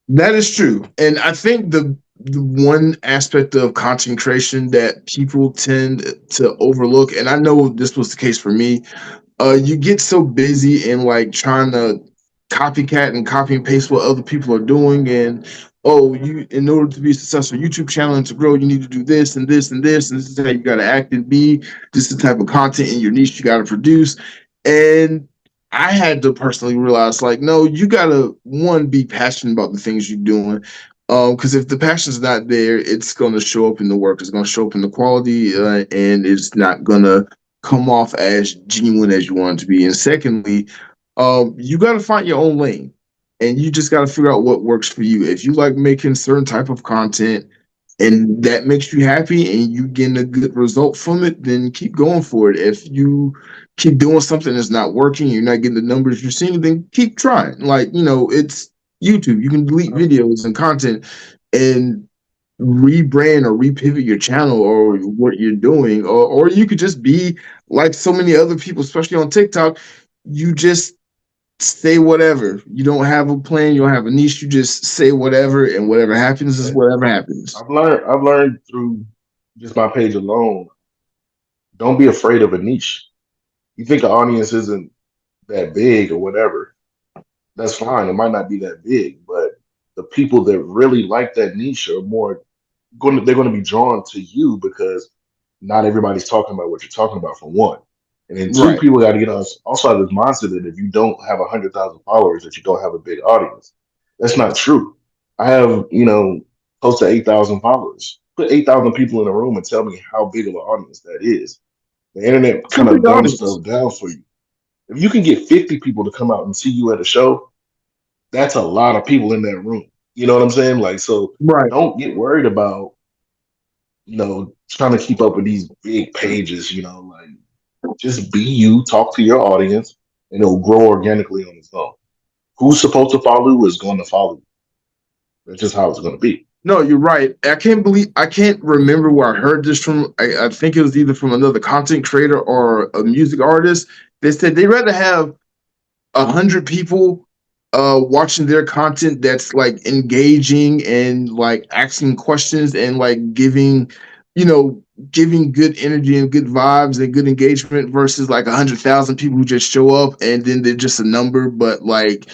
That is true. And I think the one aspect of content creation that people tend to overlook, and I know this was the case for me, you get so busy in like trying to copycat and copy and paste what other people are doing and oh you in order to be a successful YouTube channel and to grow you need to do this and this and this and this is how you got to act and be, this is the type of content in your niche you got to produce. And I had to personally realize like no, you got to one be passionate about the things you're doing, because if the passion's not there it's going to show up in the work, it's going to show up in the quality, and it's not going to come off as genuine as you want it to be. And secondly, you got to find your own lane, and you just got to figure out what works for you. If you like making certain type of content, and that makes you happy, and you getting a good result from it, then keep going for it. If you keep doing something that's not working, you're not getting the numbers you're seeing, then keep trying. Like it's YouTube. You can delete videos and content, and rebrand or repivot your channel or what you're doing, or you could just be like so many other people, especially on TikTok. You just say whatever. You don't have a plan, you don't have a niche, you just say whatever, and whatever happens is whatever happens. I've learned through just my page alone. Don't be afraid of a niche. You think an audience isn't that big or whatever, that's fine. It might not be that big, but the people that really like that niche are more they're going to be drawn to you because not everybody's talking about what you're talking about for one. And then two, Right. people got to get us also have this mindset that if you don't have 100,000 followers, that you don't have a big audience. That's not true. I have, close to 8,000 followers. Put 8,000 people in a room and tell me how big of an audience that is. The internet It's a kind big of dumbs audience. stuff down for you. If you can get 50 people to come out and see you at a show, that's a lot of people in that room. You know what I'm saying? Like, so Right. don't get worried about, trying to keep up with these big pages, like just be you, talk to your audience, and it'll grow organically on its own. Who's supposed to follow you is going to follow you. That's just how it's going to be. No, you're right. I can't remember where I heard this from. I think it was either from another content creator or a music artist. They said they'd rather have 100 people watching their content that's like engaging and like asking questions and like you know giving good energy and good vibes and good engagement versus like 100,000 people who just show up and then they're just a number, but like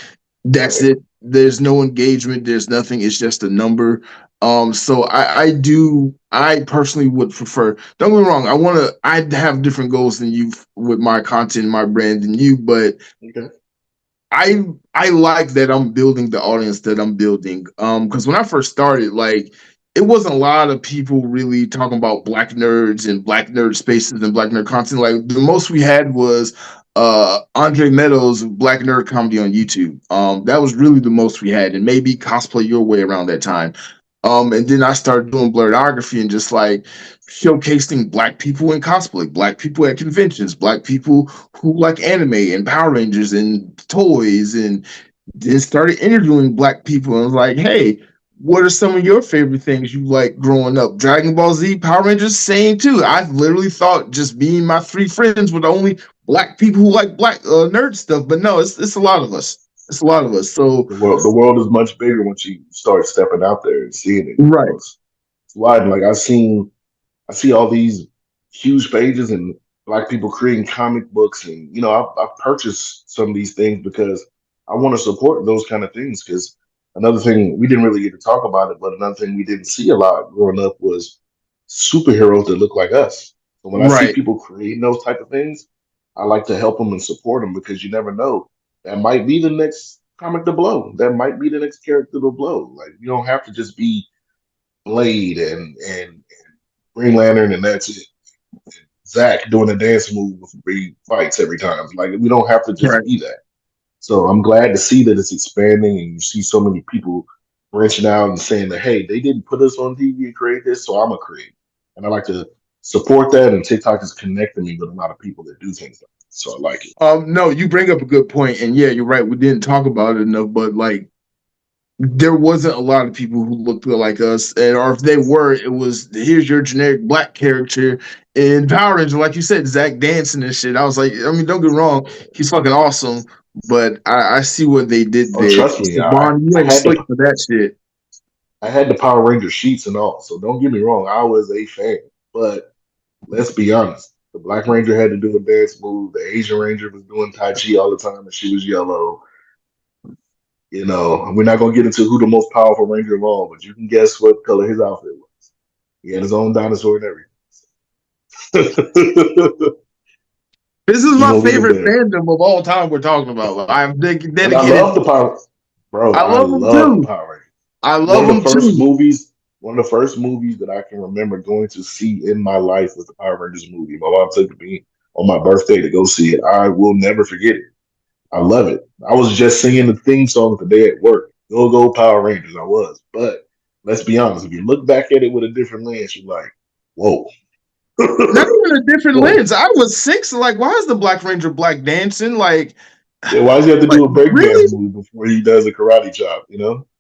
that's Right. it. There's no engagement, there's nothing, it's just a number. So I personally would prefer, don't get me wrong, I have different goals than you with my content, my brand than you, but Okay. I I like that I'm building the audience that I'm building. Because when I first started, like it wasn't a lot of people really talking about black nerds and black nerd spaces and black nerd content. Like the most we had was Andre Meadows Black Nerd Comedy on YouTube. That was really the most we had, and maybe Cosplay Your Way around that time. And then I started doing blerdography and just like showcasing black people in cosplay, black people at conventions, black people who like anime and Power Rangers and toys, and then started interviewing black people and was like, hey, what are some of your favorite things you like growing up? Dragon Ball Z, Power Rangers, same too. I literally thought just me and my three friends were the only black people who like black nerd stuff, but no, it's a lot of us. It's a lot of us. So The world is much bigger once you start stepping out there and seeing it. right, It's wide. Like I see all these huge pages and black people creating comic books, and I've purchased some of these things because I want to support those kind of things. Because another thing we didn't really get to talk about it, but another thing we didn't see a lot growing up was superheroes that look like us. So when I see right. people creating those type of things, I like to help them and support them because you never know. That might be the next comic to blow. That might be the next character to blow. Like you don't have to just be Blade and Green Lantern and that's it. Zach doing a dance move with three fights every time. Like we don't have to just Right. be that. So I'm glad to see that it's expanding and you see so many people branching out and saying that hey, they didn't put us on TV and create this, so I'm gonna create. And I like to support that. And TikTok is connecting me with a lot of people that do things like that. So I like it. No, you bring up a good point, and yeah, you're right. We didn't talk about it enough, but like there wasn't a lot of people who looked like us, and or if they were, it was here's your generic black character in Power Ranger, like you said, Zach dancing and shit. I was like, I mean, don't get me wrong, he's fucking awesome, but I see what they did Oh, there. trust me, Savon, you I ain't had slick the for that shit. I had the Power Ranger sheets and all. So don't get me wrong, I was a fan. But let's be honest. The Black Ranger had to do a dance move. The Asian Ranger was doing Tai Chi all the time, and she was yellow. We're not gonna get into who the most powerful Ranger of all, but you can guess what color his outfit was. He had his own dinosaur and everything. This is We're my gonna leave it favorite there. fandom of all time. We're talking about. Like, I'm And I dedicated. love the Power, bro. I I love them love the too. Power Rangers. I One love of the them first too. movies, one of the first movies that I can remember going to see in my life was the Power Rangers movie. My mom took me on my birthday to go see it. I will never forget it. I love it. I was just singing the theme song today at work. Go go Power Rangers. I was, but let's be honest. If you look back at it with a different lens, you're like, whoa, Not even a different whoa. lens. I was six. Like, why is the Black Ranger black dancing? Like, Yeah, why does he have to what? do a breakdance Really? move before he does a karate chop?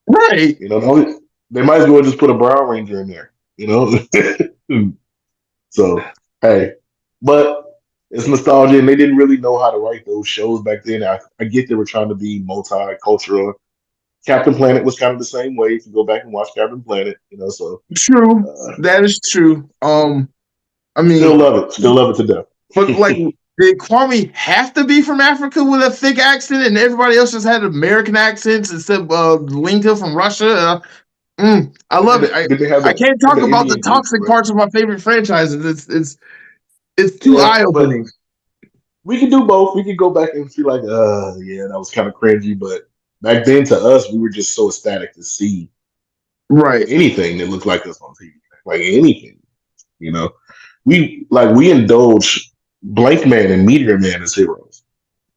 Right. They might as well just put a Brown Ranger in there. So hey, but it's nostalgia, and they didn't really know how to write those shows back then. I get they were trying to be multicultural. Captain Planet was kind of the same way. If you go back and watch Captain Planet, so True. uh, That is true. I still mean, love it. Still love it to but like, death. did Kwame have to be from Africa with a thick accent, and everybody else just had American accents except Linka from Russia? I But love it. did they have I can't did talk the about the Indian people, toxic right? parts of my favorite franchises. It's too Yeah, eye but opening. we can do both. We can go back and see like, yeah, that was kind of cringy, but back then to us, we were just so ecstatic to see Right. anything that looked like us on TV, like anything. You know, we indulge Blank Man and Meteor Man as heroes.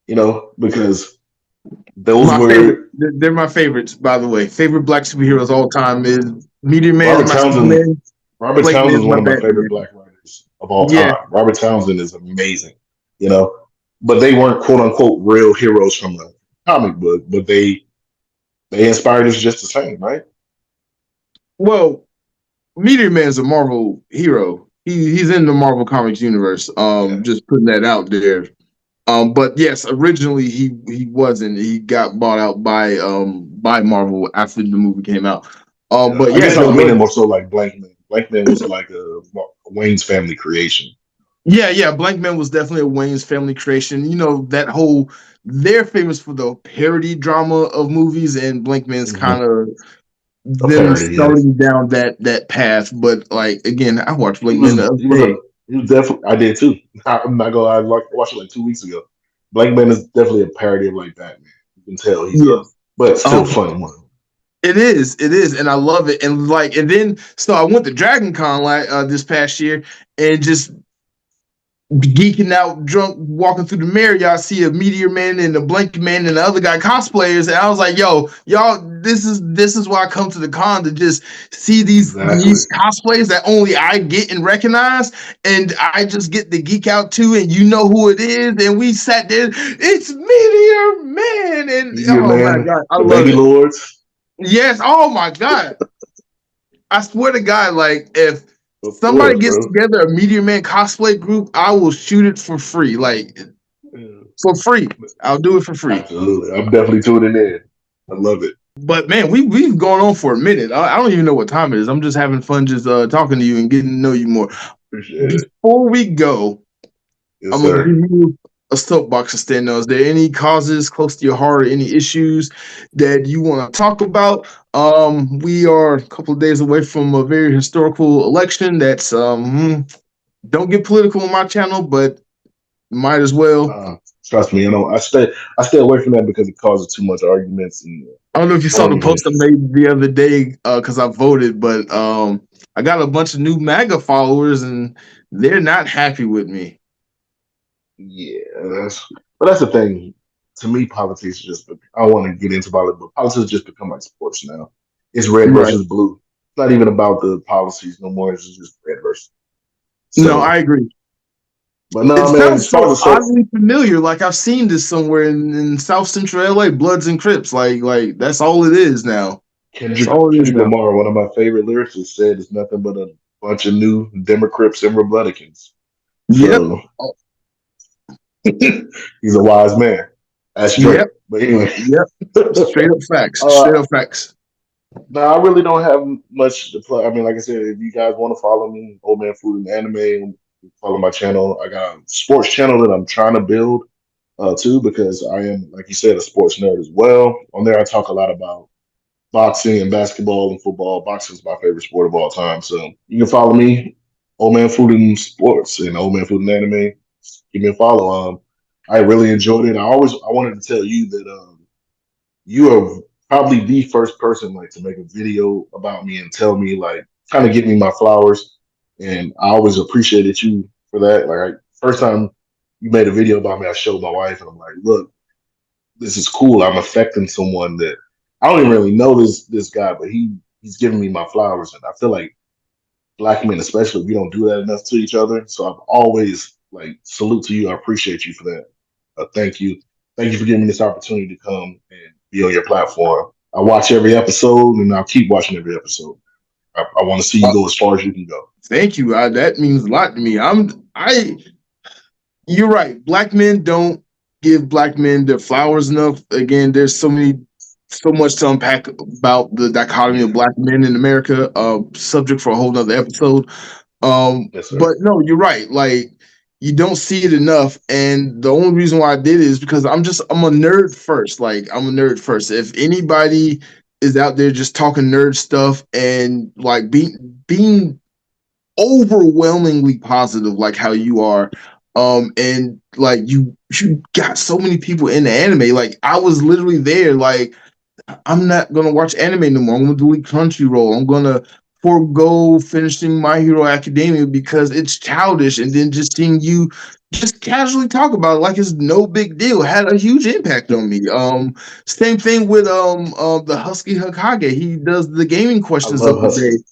You know, because those My favorite. were They're my favorites, by the way. Favorite black superheroes all time is Meteor Man is Robert my Townsend. Superman. Robert Blake Man Townsend is is my one of my favorite Batman. black writers of all Yeah. time. Robert Townsend is amazing. You know, but they weren't quote unquote real heroes from a comic book, but they inspired us just the same, right? Well, Meteor Man's a Marvel hero. He's in the Marvel Comics universe. Yeah. Just putting that out there. But yes, originally he wasn't. He got bought out by Marvel after the movie came out. Yeah. But I yeah, guess I no, was meaning but more so like Blank Man. Blank Man was like a Wayne's family creation. yeah, Blank Man was definitely a Wayne's family creation. You know, that whole they're famous for the parody drama of movies, and Blank Man's kind Mm-hmm. of A them parody, yes. starting down that path. But like again, I watched He Blank Man was the other he was a day. he was definitely I did too. I'm not gonna lie, I watched it like 2 weeks ago. Blank Man is definitely a parody of like Batman. You can tell he's a Yes. but still funny one. It is, and I love it. And like, and then so I went to Dragon Con like this past year, and just geeking out, drunk, walking through the Marriott, see a Meteor Man and a Blank Man and the other guy cosplayers, and I was like, "Yo, y'all, this is why I come to the con to just see Exactly. these cosplays that only I get and recognize, and I just get the geek out too, and you know who it is, and we sat there, it's Meteor Man, and Meteor oh my Man, god, I the love Baby it. Lords. Yes, oh my god, I swear to God, like if Of somebody course, gets bro. together a Meteor Man cosplay group, I will shoot it for free. Like Yeah. for free. I'll do it for free. Absolutely. I'm definitely tuning in. I love it. But man, we've gone on for a minute. I don't even know what time it is. I'm just having fun, just talking to you and getting to know you more. Appreciate it. Before we go, Yes, I'm gonna sir. give you a soapbox to stand on. Is there any causes close to your heart or any issues that you want to talk about? We are a couple of days away from a very historical election. That's don't get political on my channel, but might as well. Trust me, you know, I stay away from that because it causes too much arguments and I don't know if you I saw don't the even post I made the other day because I voted, but I got a bunch of new MAGA followers and they're not happy with me. yeah, that's the thing. To me, politics just I don't want to get into politics, but politics just become like sports now. It's red Right. versus blue. It's not even about the policies no more. It's just red versus. No, I So, agree. but It no, man. sounds As far so as so oddly familiar. Like I've seen this somewhere in South Central LA, Bloods and Crips. Like that's all it is now. That's all it is Kendrick now. Lamar, one of my favorite lyricists, said it's nothing but a bunch of new Democrats and Republicans. Yep. So he's a wise man. That's Drake. Yep. But anyway, Yep. Straight up facts. uh, Straight up facts. no, I really don't have much to play. I mean, like I said, if you guys want to follow me, Old Man Food and Anime, follow my channel. I got a sports channel that I'm trying to build too because I am, like you said, a sports nerd as well. On there, I talk a lot about boxing and basketball and football. Boxing is my favorite sport of all time. So you can follow me, Old Man Food and Sports and Old Man Food and Anime. Give me a follow. I really enjoyed it. I wanted to tell you that you are probably the first person like to make a video about me and tell me like kind of give me my flowers. And I always appreciated you for that. First time you made a video about me, I showed my wife and I'm like, look, this is cool. I'm affecting someone that I don't even really know this guy, but he's giving me my flowers, and I feel like black men, especially, we don't do that enough to each other. So I've always like salute to you. I appreciate you for that. Thank you for giving me this opportunity to come and be on your platform. I watch every episode, and I'll keep watching every episode. I want to see you go as far as you can go. Thank you. That means a lot to me. You're right. Black men don't give black men their flowers enough. Again, there's so much to unpack about the dichotomy of Yeah, black men in America. Subject for a whole nother episode. yes, sir. But no, you're right. Like you don't see it enough, and the only reason why I did it is because I'm a nerd first. Like I'm a nerd first. If anybody is out there just talking nerd stuff and like being overwhelmingly positive, like how you are, And like you got so many people in the anime. Like I was literally there. Like I'm not gonna watch anime no more. I'm gonna delete Crunchyroll. I'm gonna forego finishing My Hero Academia because it's childish. And then just seeing you just casually talk about it like it's no big deal had a huge impact on me. Same thing with the Husky Hokage. He does the gaming I questions love of the day. Husky.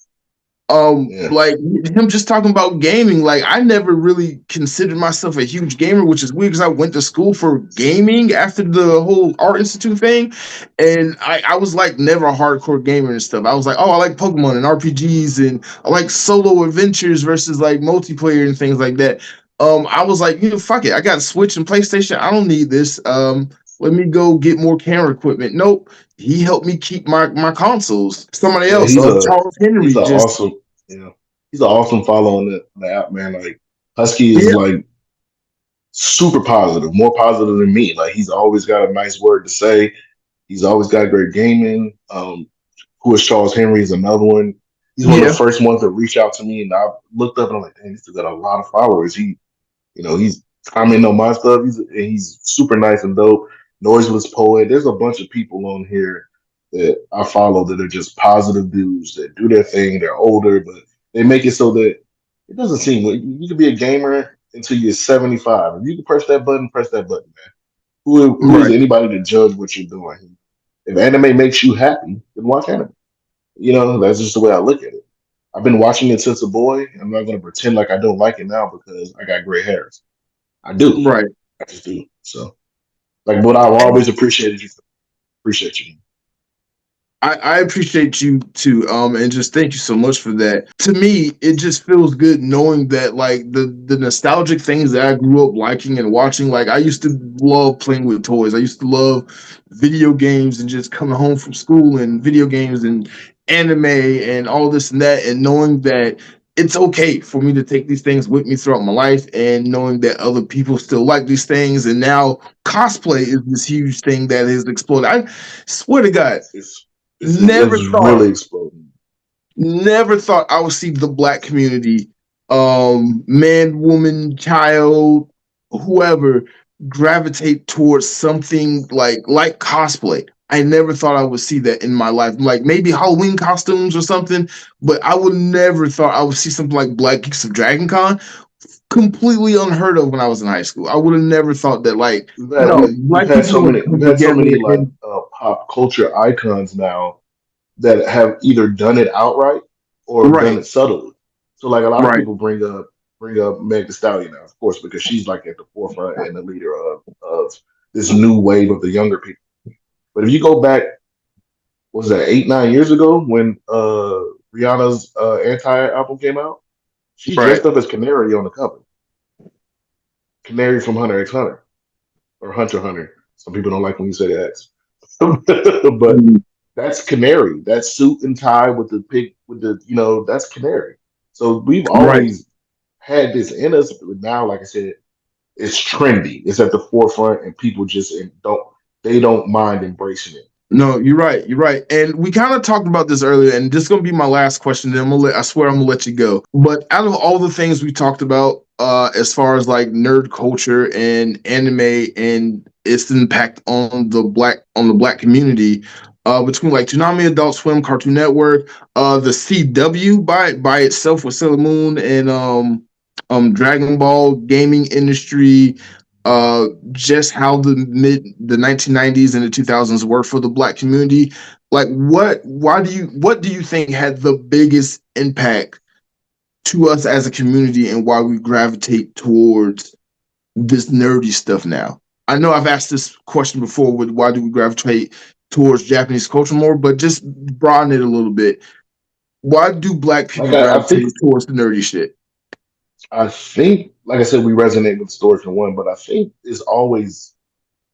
Yeah, Like him just talking about gaming, like I never really considered myself a huge gamer, which is weird because I went to school for gaming after the whole art institute thing, and I was like never a hardcore gamer and stuff. I was like, oh, I like Pokemon and RPGs, and I like solo adventures versus like multiplayer and things like that. I was like, fuck it, I got Switch and PlayStation, I don't need this. Let me go get more camera equipment. Nope, he helped me keep my consoles. Somebody yeah. else, Charles He's Henry, an just awesome, you know, he's an awesome follow on the app, man. Like Husky is yeah, like super positive, more positive than me. Like he's always got a nice word to say. He's always got great gaming. Who is Charles Henry is another one. He's one of yeah, the first ones that reached out to me, and I looked up and I'm like, dang, this has got a lot of followers. He's commenting on my stuff. He's super nice and dope. Noiseless poet. There's a bunch of people on here that I follow that are just positive dudes that do their thing. They're older, but they make it so that it doesn't seem you can be a gamer until you're 75. If you can press that button, man. Who is right, anybody to judge what you're doing? If anime makes you happy, then watch anime. That's just the way I look at it. I've been watching it since a boy. I'm not going to pretend like I don't like it now because I got gray hairs. I do. right. I just do. So, like, what I've always appreciated you. Appreciate you. I appreciate you too, and just thank you so much for that. To me, it just feels good knowing that like the nostalgic things that I grew up liking and watching. Like I used to love playing with toys. I used to love video games and just coming home from school and video games and anime and all this and that. And knowing that it's okay for me to take these things with me throughout my life, and knowing that other people still like these things. And now cosplay is this huge thing that has exploded. I swear to God, It's never it's thought, really exploding. never thought I would see the black community, man, woman, child, whoever, gravitate towards something like cosplay. I never thought I would see that in my life. Like maybe Halloween costumes or something, but I would never thought I would see something like Black Geeks of Dragon Con. Completely unheard of when I was in high school. I would have never thought that like, no, black people would We've come had so together many like and pop culture icons now that have either done it outright or done right, it subtly. So like a lot of right, people bring up Meg Thee Stallion now, of course, because she's like at the forefront and the leader of this new wave of the younger people. But if you go back, what was that 8 9 years ago when Rihanna's Anti album came out? She right. dressed up as Canary on the cover. Canary from Hunter X Hunter or Hunter x Hunter. Some people don't like when you say the X, but Mhm. that's Canary. That suit and tie with the pig with the that's Canary. So we've Right. always had this in us, but now, like I said, it's trendy. It's at the forefront, and people just don't mind embracing it. No, you're right. You're right. And we kind of talked about this earlier, and this is gonna be my last question. Then I swear I'm gonna let you go. But out of all the things we talked about, as far as like nerd culture and anime and its impact on the black community, between like Toonami, Adult Swim, Cartoon Network, the CW by itself with Sailor Moon and Dragon Ball gaming industry, just how the 1990s and the 2000s were for the black community. Like what do you think had the biggest impact to us as a community, and why we gravitate towards this nerdy stuff now? I know I've asked this question before with why do we gravitate towards Japanese culture more, but just broaden it a little bit. Why do black Like people gravitate towards the nerdy shit? I think, like I said, we resonate with stories from one, but I think it's always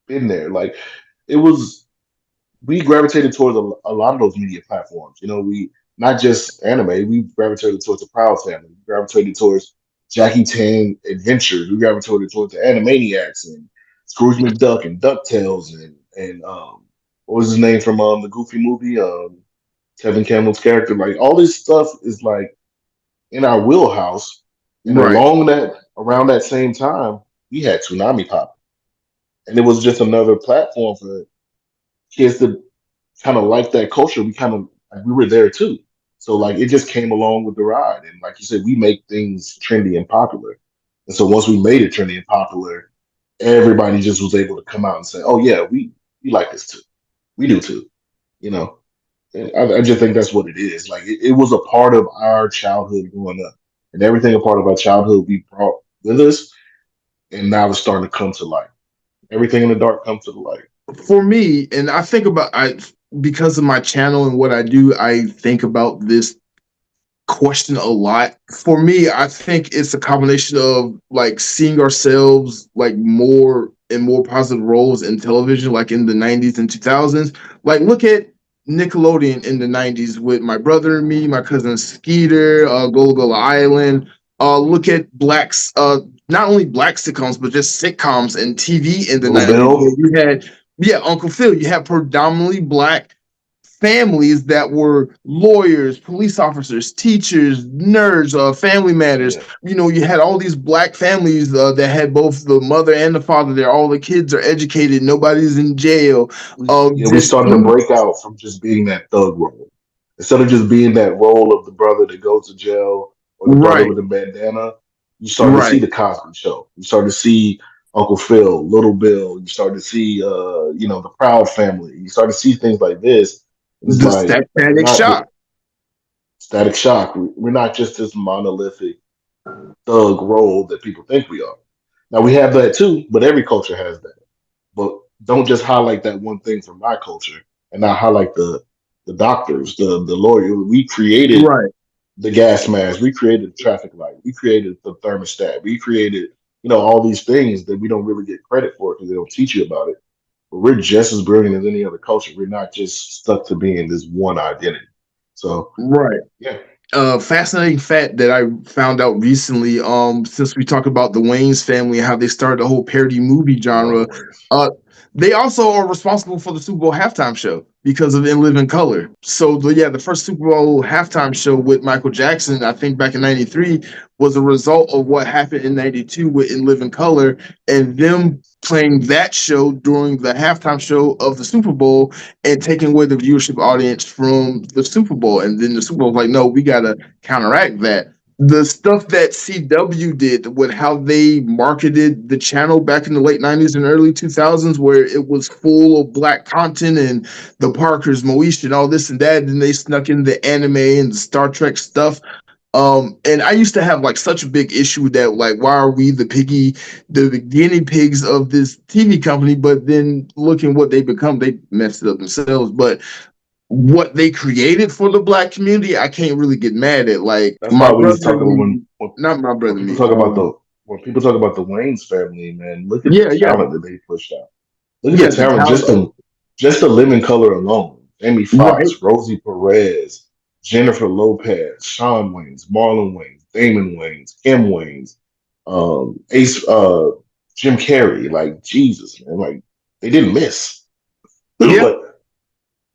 been there. Like it was we gravitated towards a lot of those media platforms. We not just anime. We gravitated towards the Proud Family. We gravitated towards Jackie Chan Adventures. We gravitated towards the Animaniacs and Scrooge McDuck and Ducktales and what was his name from the Goofy movie? Kevin Campbell's character. Like all this stuff is like in our wheelhouse, and Right. around that same time, we had Tsunami Pop, and it was just another platform for kids to kind of like that culture. We kind of like, we were there too. So like it just came along with the ride. And like you said, we make things trendy and popular. And so once we made it trendy and popular, everybody just was able to come out and say, "Oh yeah, we like this too. We do too." You know, and I just think that's what it is. Like it was a part of our childhood growing up, and everything a part of our childhood we brought with us, and now it's starting to come to light. Everything in the dark comes to the light. For me, and I think about I because of my channel and what I do, I think about this question a lot. For me, I think it's a combination of like seeing ourselves like more and more positive roles in television, like in the 90s and 2000s. Like, look at Nickelodeon in the 90s with My Brother and Me, My Cousin Skeeter, Gola Gola Island. Look at not only black sitcoms, but just sitcoms and TV in the Little 90s where Bill, you had, yeah, Uncle Phil. You had predominantly black families that were lawyers, police officers, teachers, nerds, family matters. yeah. You know, you had all these black families that had both the mother and the father there. All the kids are educated. Nobody's in jail. We Just started to break out from just being that thug role. Instead of just being that role of the brother that goes to jail or the brother right, with the bandana, you started to see right. the Cosby Show. You started to see Uncle Phil, Little Bill. You started to see, the Proud Family. You started to see things like this. And it's The like we're Static not just Shock. Static Shock. We're not just this monolithic thug role that people think we are. Now we have that too, but every culture has that. But don't just highlight that one thing from my culture and not highlight the doctors, the lawyer. We created Right. the gas mask, we created the traffic light, we created the thermostat, we created all these things that we don't really get credit for because they don't teach you about it. But we're just as brilliant as any other culture. We're not just stuck to being this one identity. So Right. yeah, Fascinating fact that I found out recently, since we talk about the Wayne's family and how they started the whole parody movie I love the genre, Waynes. uh, they also are responsible for the Super Bowl halftime show because of In Living Color. So the first Super Bowl halftime show with Michael Jackson, I think back in '93, was a result of what happened in '92 with In Living Color and them playing that show during the halftime show of the Super Bowl and taking away the viewership audience from the Super Bowl. And then the Super Bowl was like, no, we got to counteract that. The stuff that CW did with how they marketed the channel back in the late 90s and early 2000s, where it was full of black content and the Parkers, Moesha, and all this and that. And they snuck in the anime and the Star Trek stuff. And I used to have like such a big issue with that, like, why are we the guinea pigs of this TV company? But then looking what they become, they messed it up themselves. But what they created for the black community, I can't really get mad at. Like That's my why we brother just talk and about me, not my when brother and people me. talk about the when people talk about the Wayne's family, man, look at the Yeah, yeah, talent that they pushed out. Look at the yeah, the talent, talent, just the living color alone. Amy right? Fox, Rosie Perez, Jennifer Lopez, Sean Waynes, Marlon Waynes, Damon Waynes, Kim Waynes, Ace, Jim Carrey. Like Jesus, man, like they didn't miss. Yeah, But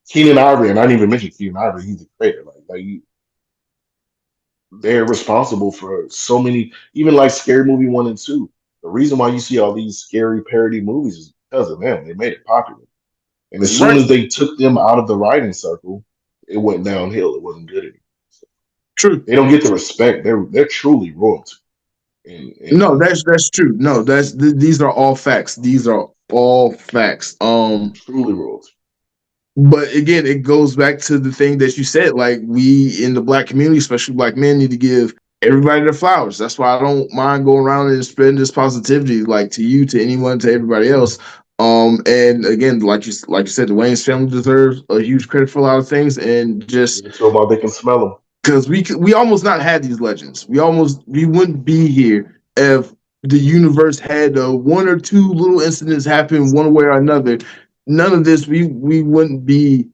Keenan Ivory, and I didn't even mention Keenan Ivory. He's a creator. They're responsible for so many, even like Scary Movie 1 and 2. The reason why you see all these scary parody movies is because of them. They made it popular. And as soon right. as they took them out of the writing circle, it went downhill. It wasn't good anymore. So True. they don't get the respect. They're truly royalty. And No, that's true. No, these are all facts. These are all facts. truly royalty. But again, it goes back to the thing that you said. Like, we in the black community, especially black men, need to give everybody their flowers. That's why I don't mind going around and spreading this positivity, like to you, to anyone, to everybody else. And again, like you said, the Wayne's family deserves a huge credit for a lot of things, and just Give it to them while they can smell them. because we almost not had these legends. We wouldn't be here if the universe had one or two little incidents happen one way or another. None of this, we wouldn't be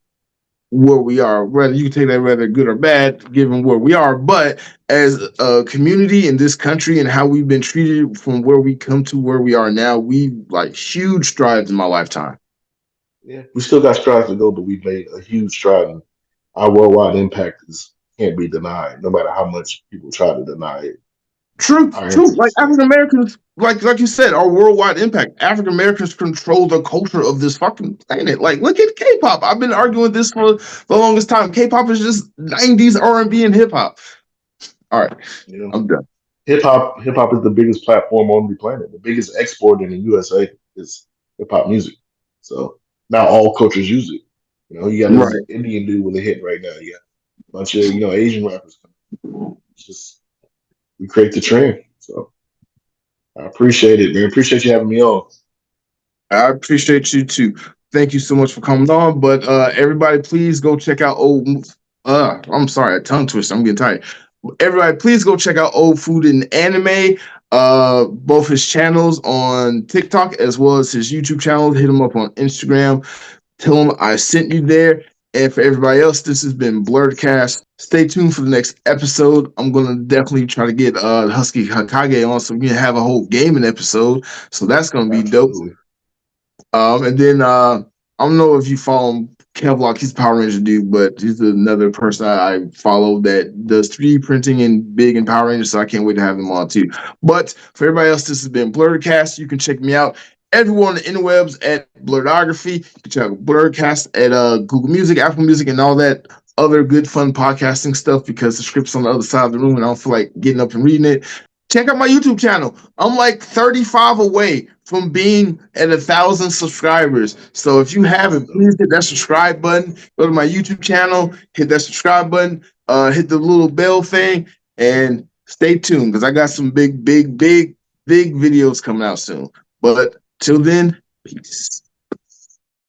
where we are. Whether you can take that rather good or bad, given where we are. But as a community in this country and how we've been treated from where we come to where we are now, we like huge strides in my lifetime. Yeah, we still got strides to go, but we've made a huge stride. And our worldwide impact can't be denied, no matter how much people try to deny it. True, our true. Like interests. African Americans, like you said, are worldwide impact. African Americans control the culture of this fucking planet. Like, look at K-pop. I've been arguing this for the longest time. K-pop is just 90s R&B and hip hop. All right, You know, I'm done. hip hop is the biggest platform on the planet. The biggest export in the USA is hip hop music. So now all cultures use it. You know, you got this Right. Indian dude with a hit right now. You got a bunch of Asian rappers coming. It's just we create the trend. So I appreciate it, man. Appreciate you having me on. I appreciate you too. Thank you so much for coming on. But everybody, please go check out old. I'm sorry, a tongue twister. I'm getting tired. Everybody, please go check out Old Food and Anime. Both his channels on TikTok as well as his YouTube channel. Hit him up on Instagram. Tell him I sent you there. And for everybody else, this has been Blerdcast. Stay tuned for the next episode. I'm gonna definitely try to get Husky Hakage on so we can have a whole gaming episode. So that's gonna be dope. Absolutely. And then I don't know if you follow him, Kevlock. He's a Power Ranger dude, but he's another person I follow that does 3D printing and big in Power Rangers. So I can't wait to have him on too. But for everybody else, this has been Blerdcast. You can check me out everywhere on the interwebs at Blerdography. You can check out Blerdcast at Google Music, Apple Music, and all that other good fun podcasting stuff because the script's on the other side of the room and I don't feel like getting up and reading it. Check out my YouTube channel. I'm like 35 away from being at 1,000 subscribers. So if you haven't, please hit that subscribe button. Go to my YouTube channel, hit that subscribe button, hit the little bell thing, and stay tuned because I got some big videos coming out soon. But till then, peace.